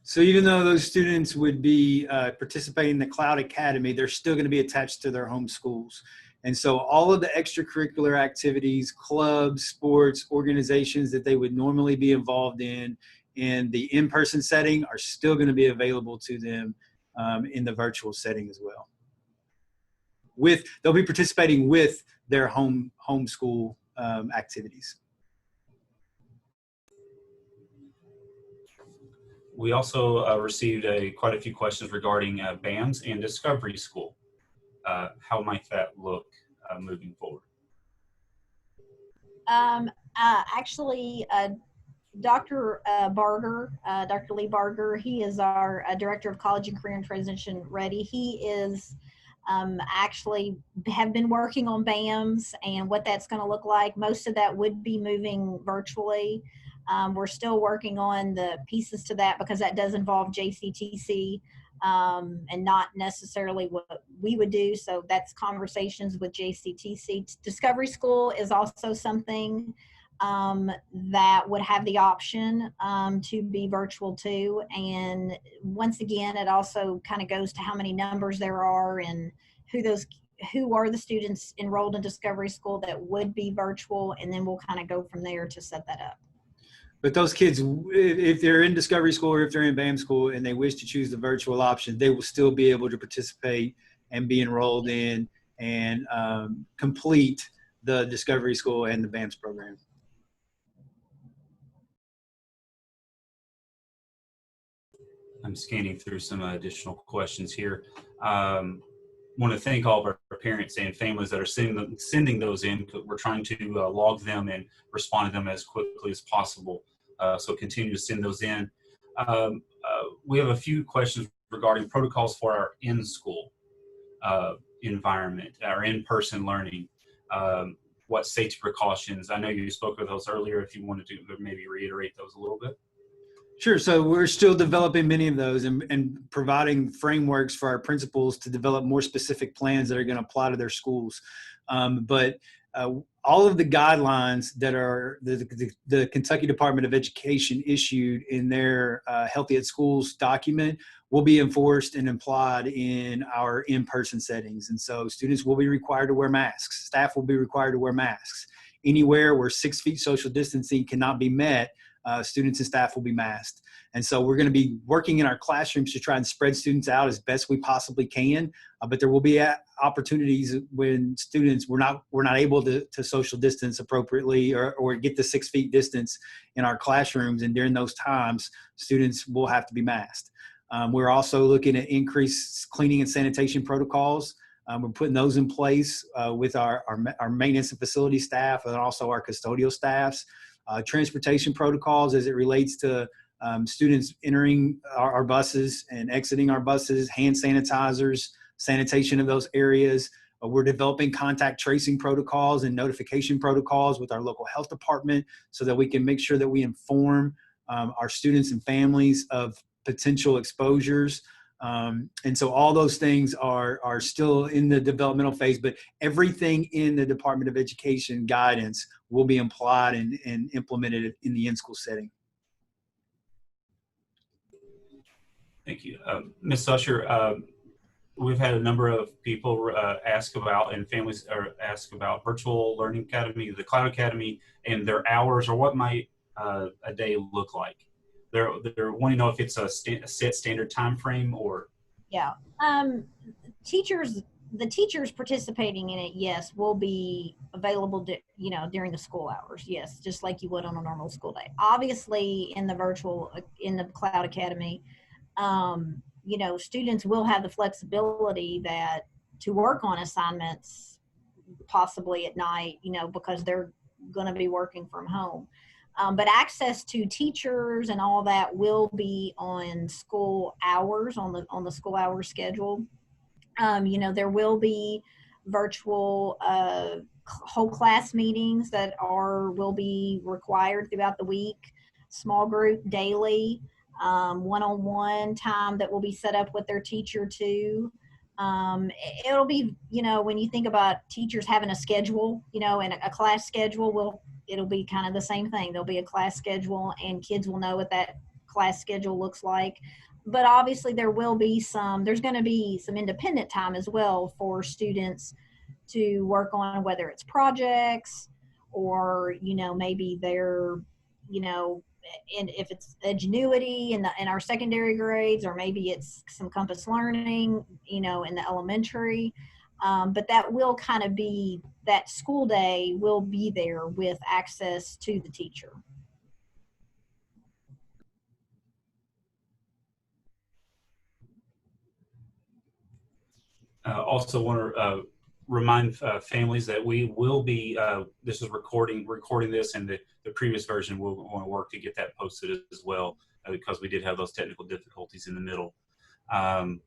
So even though those students would be participating in the Cloud Academy, they're still going to be attached to their home schools. And so all of the extracurricular activities, clubs, sports, organizations that they would normally be involved in the in-person setting are still going to be available to them in the virtual setting as well. They'll be participating with their homeschool activities. We also received quite a few questions regarding BAMS and Discovery School. How might that look moving forward? Actually, Dr. Barger, Dr. Lee Barger, he is our Director of College and Career and Transition Ready. He is actually have been working on BAMS and what that's going to look like. Most of that would be moving virtually. We're still working on the pieces to that because that does involve JCTC and not necessarily what we would do. So that's conversations with JCTC. Discovery School is also something that would have the option to be virtual too. And once again, it also kind of goes to how many numbers there are and who are the students enrolled in Discovery School that would be virtual, and then we'll kind of go from there to set that up. But those kids, if they're in Discovery School or if they're in BAM School and they wish to choose the virtual option, they will still be able to participate and be enrolled in and complete the Discovery School and the BAMS program. I'm scanning through some additional questions here. Want to thank all of our parents and families that are sending those in. We're trying to log them and respond to them as quickly as possible. So continue to send those in. We have a few questions regarding protocols for our in-school environment, our in-person learning. What safety precautions? I know you spoke of those earlier. If you wanted to maybe reiterate those a little bit. Sure. So we're still developing many of those and providing frameworks for our principals to develop more specific plans that are going to apply to their schools. But all of the guidelines that are the Kentucky Department of Education issued in their Healthy at Schools document will be enforced and applied in our in-person settings. And so students will be required to wear masks. Staff will be required to wear masks. Anywhere where 6 feet social distancing cannot be met, students and staff will be masked. And so we're going to be working in our classrooms to try and spread students out as best we possibly can. But there will be opportunities when students we're not able to social distance appropriately or get the 6 feet distance in our classrooms. And during those times, students will have to be masked. We're also looking at increased cleaning and sanitation protocols. We're putting those in place with our maintenance and facility staff and also our custodial staffs. Transportation protocols as it relates to students entering our buses and exiting our buses, hand sanitizers, sanitation of those areas. We're developing contact tracing protocols and notification protocols with our local health department so that we can make sure that we inform our students and families of potential exposures. And so all those things are still in the developmental phase, but everything in the Department of Education guidance will be applied and implemented in the in-school setting. Thank you. Ms. Usher, we've had a number of people ask about, and families ask about Virtual Learning Academy, the Cloud Academy, and their hours, or what might a day look like. They're wanting to know if it's a set standard time frame or. Yeah. The teachers participating in it, yes, will be available during the school hours. Yes, just like you would on a normal school day. Obviously, in the Cloud Academy, students will have the flexibility to work on assignments possibly at night, because they're going to be working from home. But access to teachers and all that will be on school hours, on the school hour schedule. There will be virtual whole class meetings that will be required throughout the week, small group daily, one-on-one time that will be set up with their teacher too. It'll be, when you think about teachers having a schedule, and a class schedule, it'll be kind of the same thing. There'll be a class schedule and kids will know what that class schedule looks like. But obviously there's going to be some independent time as well for students to work on, whether it's projects or, maybe they're, and if it's ingenuity in our secondary grades, or maybe it's some compass learning, in the elementary. But that will kind of be, that school day will be there with access to the teacher. Also want to remind families that we will be, this is recording this, and the previous version we'll want to work to get that posted as well, because we did have those technical difficulties in the middle. I'm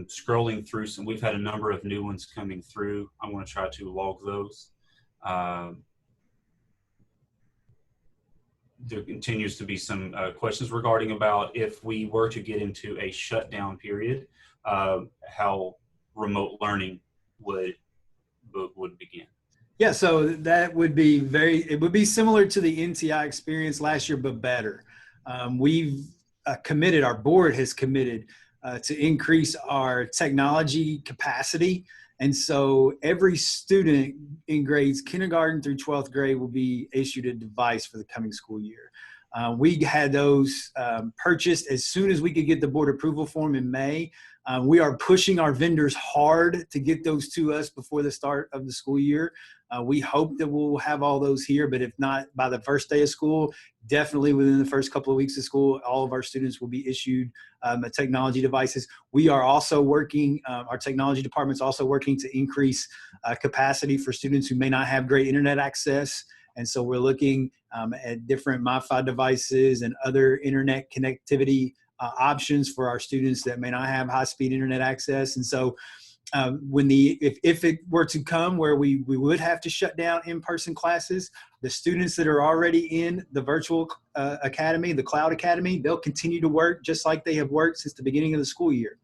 scrolling through some, we've had a number of new ones coming through. I want to try to log those. There continues to be some questions regarding about if we were to get into a shutdown period, how remote learning would begin. Yeah, so that would be it would be similar to the NTI experience last year, but better. We've committed, our board has committed to increase our technology capacity. And so every student in grades kindergarten through 12th grade will be issued a device for the coming school year. We had those purchased as soon as we could get the board approval form in May. We are pushing our vendors hard to get those to us before the start of the school year. We hope that we'll have all those here, but if not by the first day of school, definitely within the first couple of weeks of school, all of our students will be issued technology devices. We are also working, our technology department's also working to increase capacity for students who may not have great internet access. And so we're looking at different MiFi devices and other internet connectivity options for our students that may not have high-speed internet access. And so if it were to come where we would have to shut down in-person classes, the students that are already in the virtual academy, the cloud academy, they'll continue to work just like they have worked since the beginning of the school year.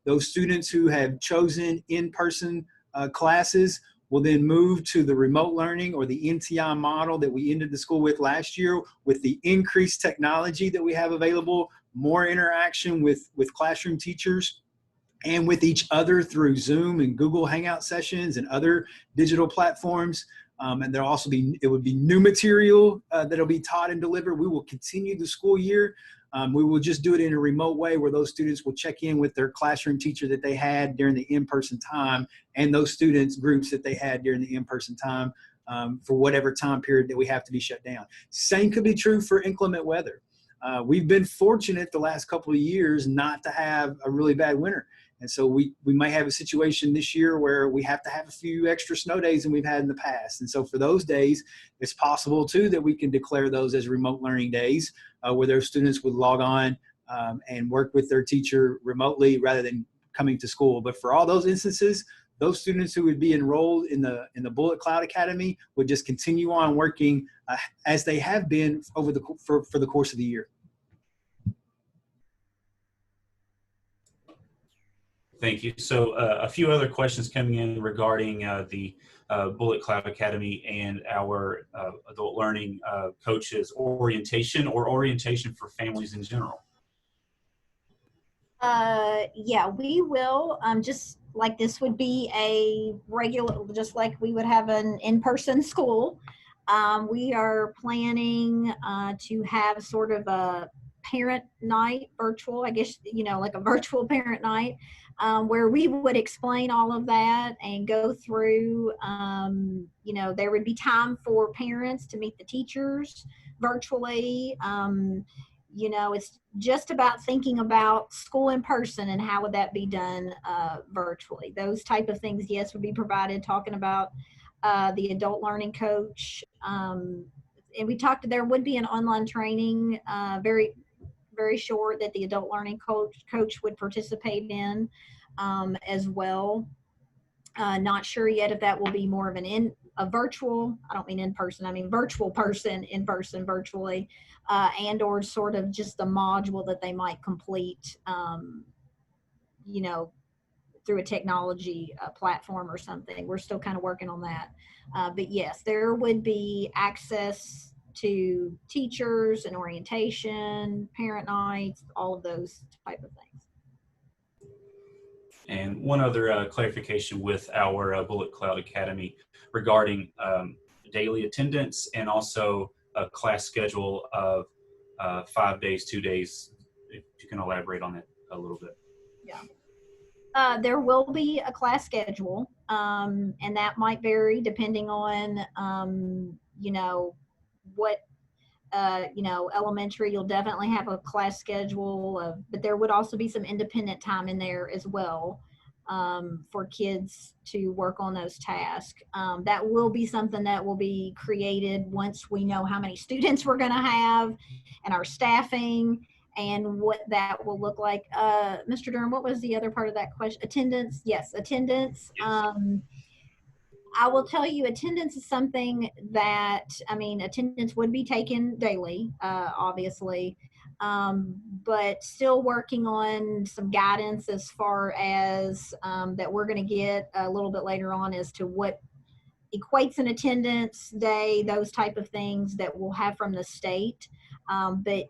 Those students who have chosen in-person classes will then move to the remote learning or the NTI model that we ended the school with last year, with the increased technology that we have available, more interaction with classroom teachers and with each other through Zoom and Google Hangout sessions and other digital platforms. And there'll also be, it would be new material that'll be taught and delivered. We will continue the school year. We will just do it in a remote way where those students will check in with their classroom teacher that they had during the in-person time and those students groups that they had during the in-person time for whatever time period that we have to be shut down. Same could be true for inclement weather. We've been fortunate the last couple of years not to have a really bad winter. And so we might have a situation this year where we have to have a few extra snow days than we've had in the past. And so for those days, it's possible too that we can declare those as remote learning days where those students would log on and work with their teacher remotely rather than coming to school. But for all those instances, those students who would be enrolled in the Bullet Cloud Academy would just continue on working as they have been over for the course of the year. Thank you. So a few other questions coming in regarding the Bullet Cloud Academy and our adult learning coaches orientation or orientation for families in general. Yeah, we will. Just like this would be a regular, just like we would have an in-person school. We are planning to have sort of a parent night, virtual, I guess, like a virtual parent night, where we would explain all of that and go through, there would be time for parents to meet the teachers virtually. It's just about thinking about school in person and how would that be done virtually. Those type of things, yes, would be provided, talking about the adult learning coach. And we talked, there would be an online training, very, very short, that the adult learning coach would participate in. as well. Not sure yet if that will be more of a virtual, I don't mean in person, I mean virtual person, in person, virtually, and or sort of just a module that they might complete, you know, through a technology platform or something. We're still kind of working on that. But yes, there would be access to teachers and orientation, parent nights, all of those type of things. And one other clarification with our Bullet Cloud Academy regarding daily attendance and also a class schedule of 5 days, 2 days. If you can elaborate on it a little bit. Yeah. There will be a class schedule, and that might vary depending on, you know, what, you know, elementary, you'll definitely have a class schedule, but there would also be some independent time in there as well, for kids to work on those tasks. That will be something that will be created once we know how many students we're going to have and our staffing and what that will look like. Mr. Durham, what was the other part of that question? Attendance? Yes, attendance. Yes. I will tell you, attendance is something that, I mean, attendance would be taken daily, obviously, but still working on some guidance as far as that we're going to get a little bit later on as to what equates an attendance day, those type of things that we'll have from the state. But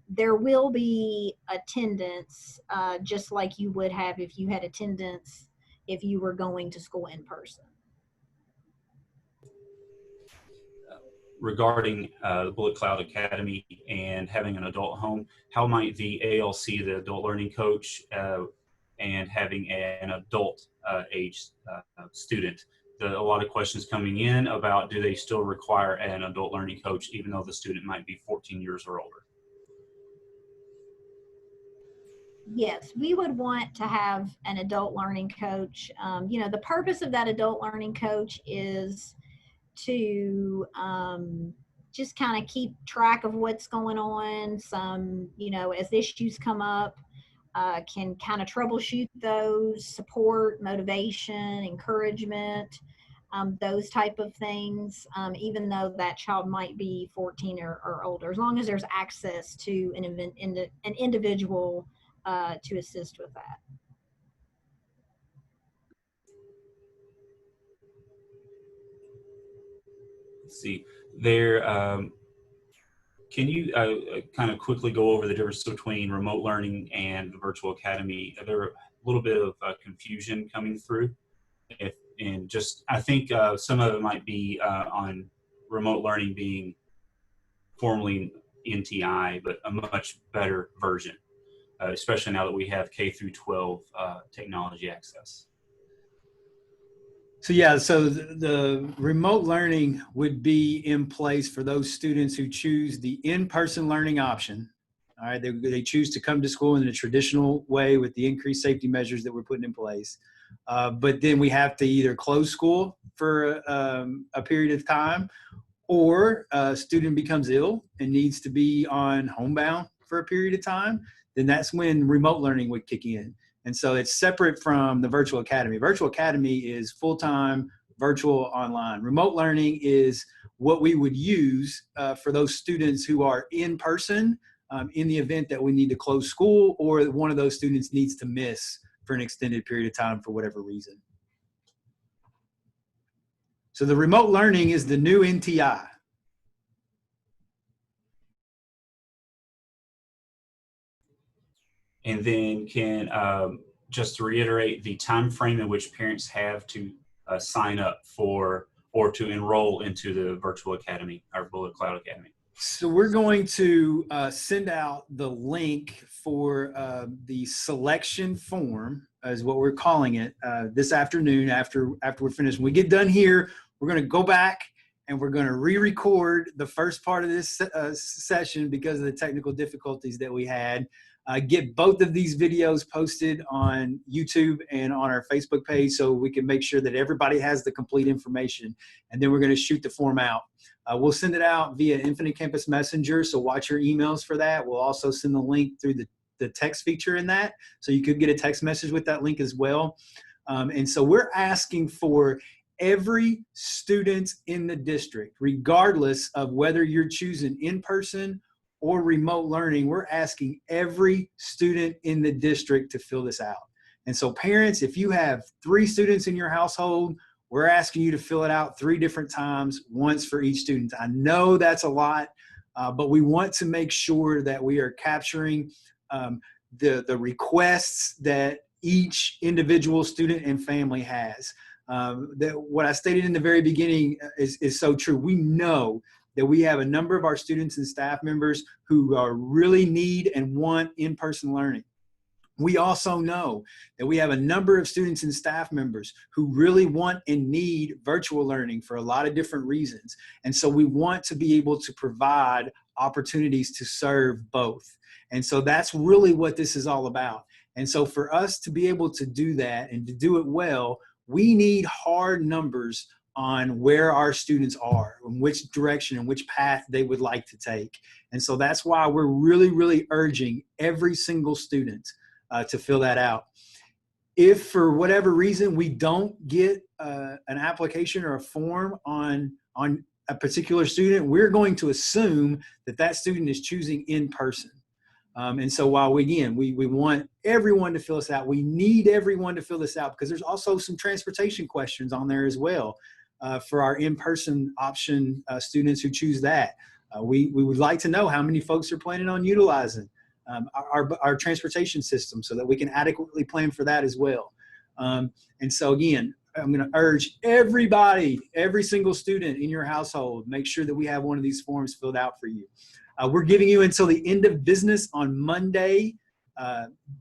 there will be attendance, just like you would have if you had attendance if you were going to school in person. Regarding the Bullet Cloud Academy and having an adult home, how might the ALC, the adult learning coach, and having an adult age student, a lot of questions coming in about, do they still require an adult learning coach even though the student might be 14 years or older? Yes, we would want to have an adult learning coach. You know, the purpose of that adult learning coach is to just kind of keep track of what's going on. Some, you know, as issues come up, can kind of troubleshoot those, support, motivation, encouragement, those type of things, even though that child might be 14 or older, as long as there's access to an individual to assist with that. Let's see there. Can you kind of quickly go over the difference between remote learning and the virtual academy? There a little bit of confusion coming through. And just, I think some of it might be on remote learning being formerly NTI, but a much better version, especially now that we have K through 12 technology access. So yeah, so the remote learning would be in place for those students who choose the in-person learning option. All right, they choose to come to school in the traditional way with the increased safety measures that we're putting in place. But then we have to either close school for a period of time, or a student becomes ill and needs to be on homebound for a period of time. Then that's when remote learning would kick in. And so it's separate from the virtual academy. Virtual academy is full-time virtual online. Remote learning is what we would use for those students who are in person in the event that we need to close school, or one of those students needs to miss for an extended period of time for whatever reason. So the remote learning is the new NTI. And then can, just to reiterate, the time frame in which parents have to sign up for or to enroll into the virtual academy, our Bullet Cloud Academy. So we're going to send out the link for the selection form, is what we're calling it, this afternoon after we're finished. When we get done here, we're going to go back and we're going to re-record the first part of this session because of the technical difficulties that we had. Get both of these videos posted on YouTube and on our Facebook page so we can make sure that everybody has the complete information. And then we're going to shoot the form out. We'll send it out via Infinite Campus Messenger, so watch your emails for that. We'll also send the link through the the text feature in that. So you could get a text message with that link as well. And so we're asking for every student in the district, regardless of whether you're choosing in-person or remote learning, we're asking every student in the district to fill this out. And so parents, if you have 3 students in your household, we're asking you to fill it out 3 different times, once for each student. I know that's a lot, but we want to make sure that we are capturing the requests that each individual student and family has. That what I stated in the very beginning is so true. We know that we have a number of our students and staff members who really need and want in-person learning. We also know that we have a number of students and staff members who really want and need virtual learning for a lot of different reasons. And so we want to be able to provide opportunities to serve both. And so that's really what this is all about. And so for us to be able to do that and to do it well, we need hard numbers on where our students are and which direction and which path they would like to take. And so that's why we're really, really urging every single student to fill that out. If for whatever reason we don't get an application or a form on a particular student, we're going to assume that that student is choosing in person. And so while we want everyone to fill this out, we need everyone to fill this out because there's also some transportation questions on there as well for our in-person option students who choose that. We would like to know how many folks are planning on utilizing our transportation system so that we can adequately plan for that as well. And so again, I'm going to urge everybody, every single student in your household, make sure that we have one of these forms filled out for you. We're giving you until the end of business on Monday,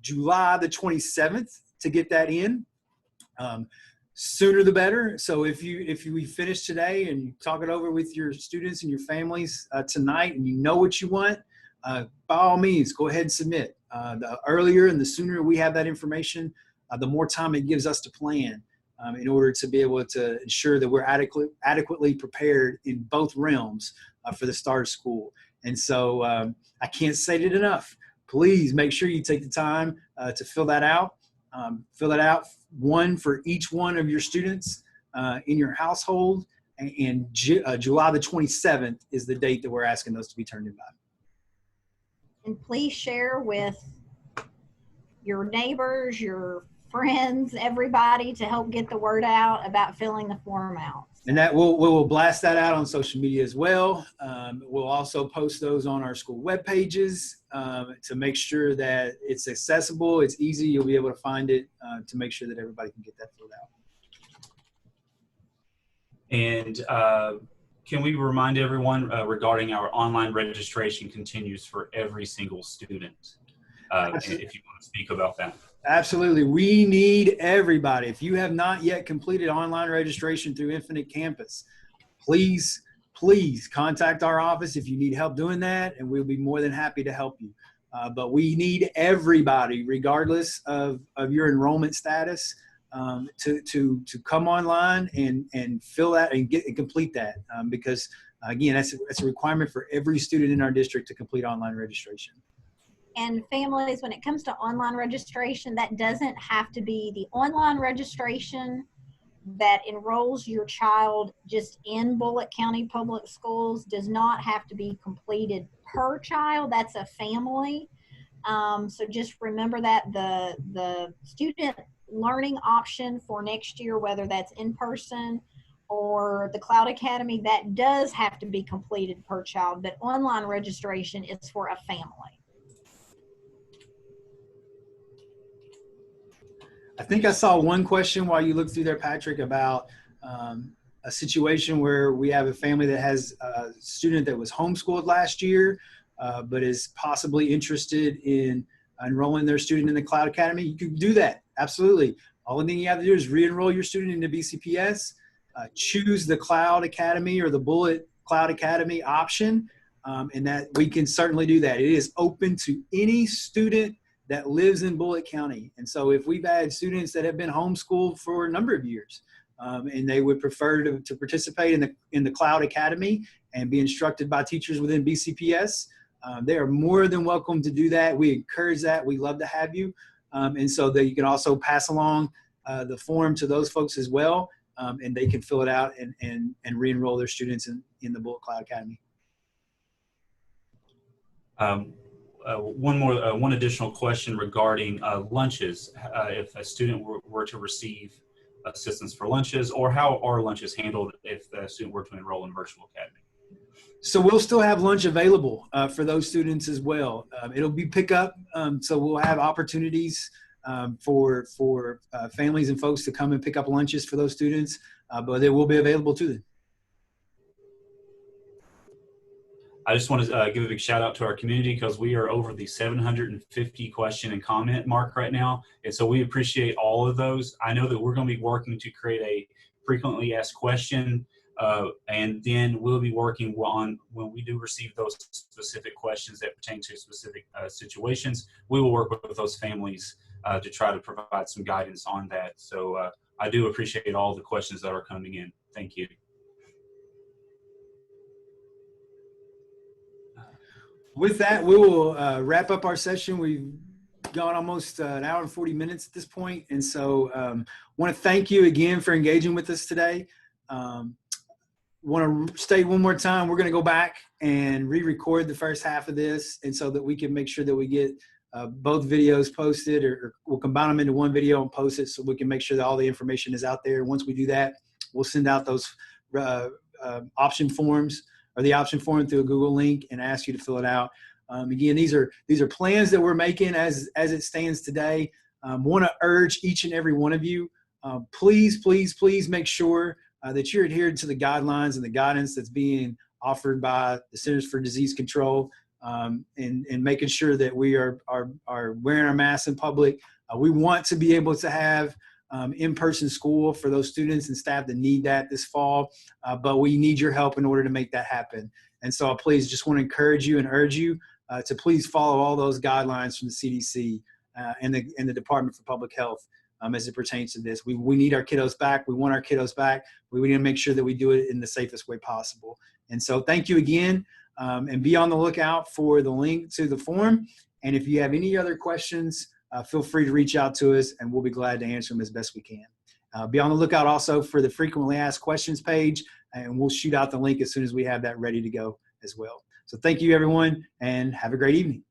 July the 27th to get that in. Sooner the better. So if we finish today and you talk it over with your students and your families tonight and you know what you want, by all means, go ahead and submit. The earlier and the sooner we have that information, the more time it gives us to plan in order to be able to ensure that we're adequately prepared in both realms for the start of school. And so I can't say it enough. Please make sure you take the time to fill that out. Fill that out, one for each one of your students in your household. And July the 27th is the date that we're asking those to be turned in by. And please share with your neighbors, your friends, everybody to help get the word out about filling the form out. And that we'll blast that out on social media as well. We'll also post those on our school web pages to make sure that it's accessible, it's easy, you'll be able to find it to make sure that everybody can get that filled out. And can we remind everyone regarding our online registration continues for every single student? If you want to speak about that. Absolutely. We need everybody. If you have not yet completed online registration through Infinite Campus, please contact our office if you need help doing that, and we'll be more than happy to help you. But we need everybody, regardless of your enrollment status, to come online and fill that and complete that. Because again, that's a requirement for every student in our district to complete online registration. And families, when it comes to online registration, that doesn't have to be the online registration that enrolls your child just in Bullitt County Public Schools does not have to be completed per child. That's a family. So just remember that the student learning option for next year, whether that's in person or the Cloud Academy, that does have to be completed per child, but online registration is for a family. I think I saw one question while you looked through there, Patrick, about a situation where we have a family that has a student that was homeschooled last year, but is possibly interested in enrolling their student in the Cloud Academy. You can do that. Absolutely. All thing you have to do is re-enroll your student into BCPS, choose the Cloud Academy or the Bullitt Cloud Academy option, and that we can certainly do that. It is open to any student that lives in Bullitt County. And so if we've had students that have been homeschooled for a number of years and they would prefer to participate in the Cloud Academy and be instructed by teachers within BCPS, They are more than welcome to do that. We encourage that. We love to have you. And so that you can also pass along the form to those folks as well, and they can fill it out and re-enroll their students in the Bullet Cloud Academy. One additional question regarding lunches. If a student were to receive assistance for lunches, or how are lunches handled if the student were to enroll in Virtual Academy? So we'll still have lunch available for those students as well. It'll be pickup, so we'll have opportunities for families and folks to come and pick up lunches for those students, but they will be available to them. I just want to give a big shout out to our community, because we are over the 750 question and comment mark right now. And so we appreciate all of those. I know that we're going to be working to create a frequently asked question, and then we'll be working on, when we do receive those specific questions that pertain to specific situations, we will work with those families to try to provide some guidance on that. So I do appreciate all the questions that are coming in. Thank you. With that, we will wrap up our session. We've gone almost an hour and 40 minutes at this point. And so want to thank you again for engaging with us today. Want to state one more time, we're going to go back and re-record the first half of this, and so that we can make sure that we get both videos posted, or we'll combine them into one video and post it, so we can make sure that all the information is out there. Once we do that, we'll send out those option forms, or the option form, through a Google link, and ask you to fill it out. Again, these are plans that we're making as it stands today. Want to urge each and every one of you, please make sure that you're adhering to the guidelines and the guidance that's being offered by the Centers for Disease Control, and making sure that we are wearing our masks in public. We want to be able to have in-person school for those students and staff that need that this fall, but we need your help in order to make that happen. And so I please just want to encourage you and urge you to please follow all those guidelines from the CDC and the Department for Public Health as it pertains to this. We need our kiddos back. We want our kiddos back. We need to make sure that we do it in the safest way possible. And so thank you again, and be on the lookout for the link to the form. And if you have any other questions, feel free to reach out to us, and we'll be glad to answer them as best we can. Be on the lookout also for the frequently asked questions page, and we'll shoot out the link as soon as we have that ready to go as well. So thank you, everyone, and have a great evening.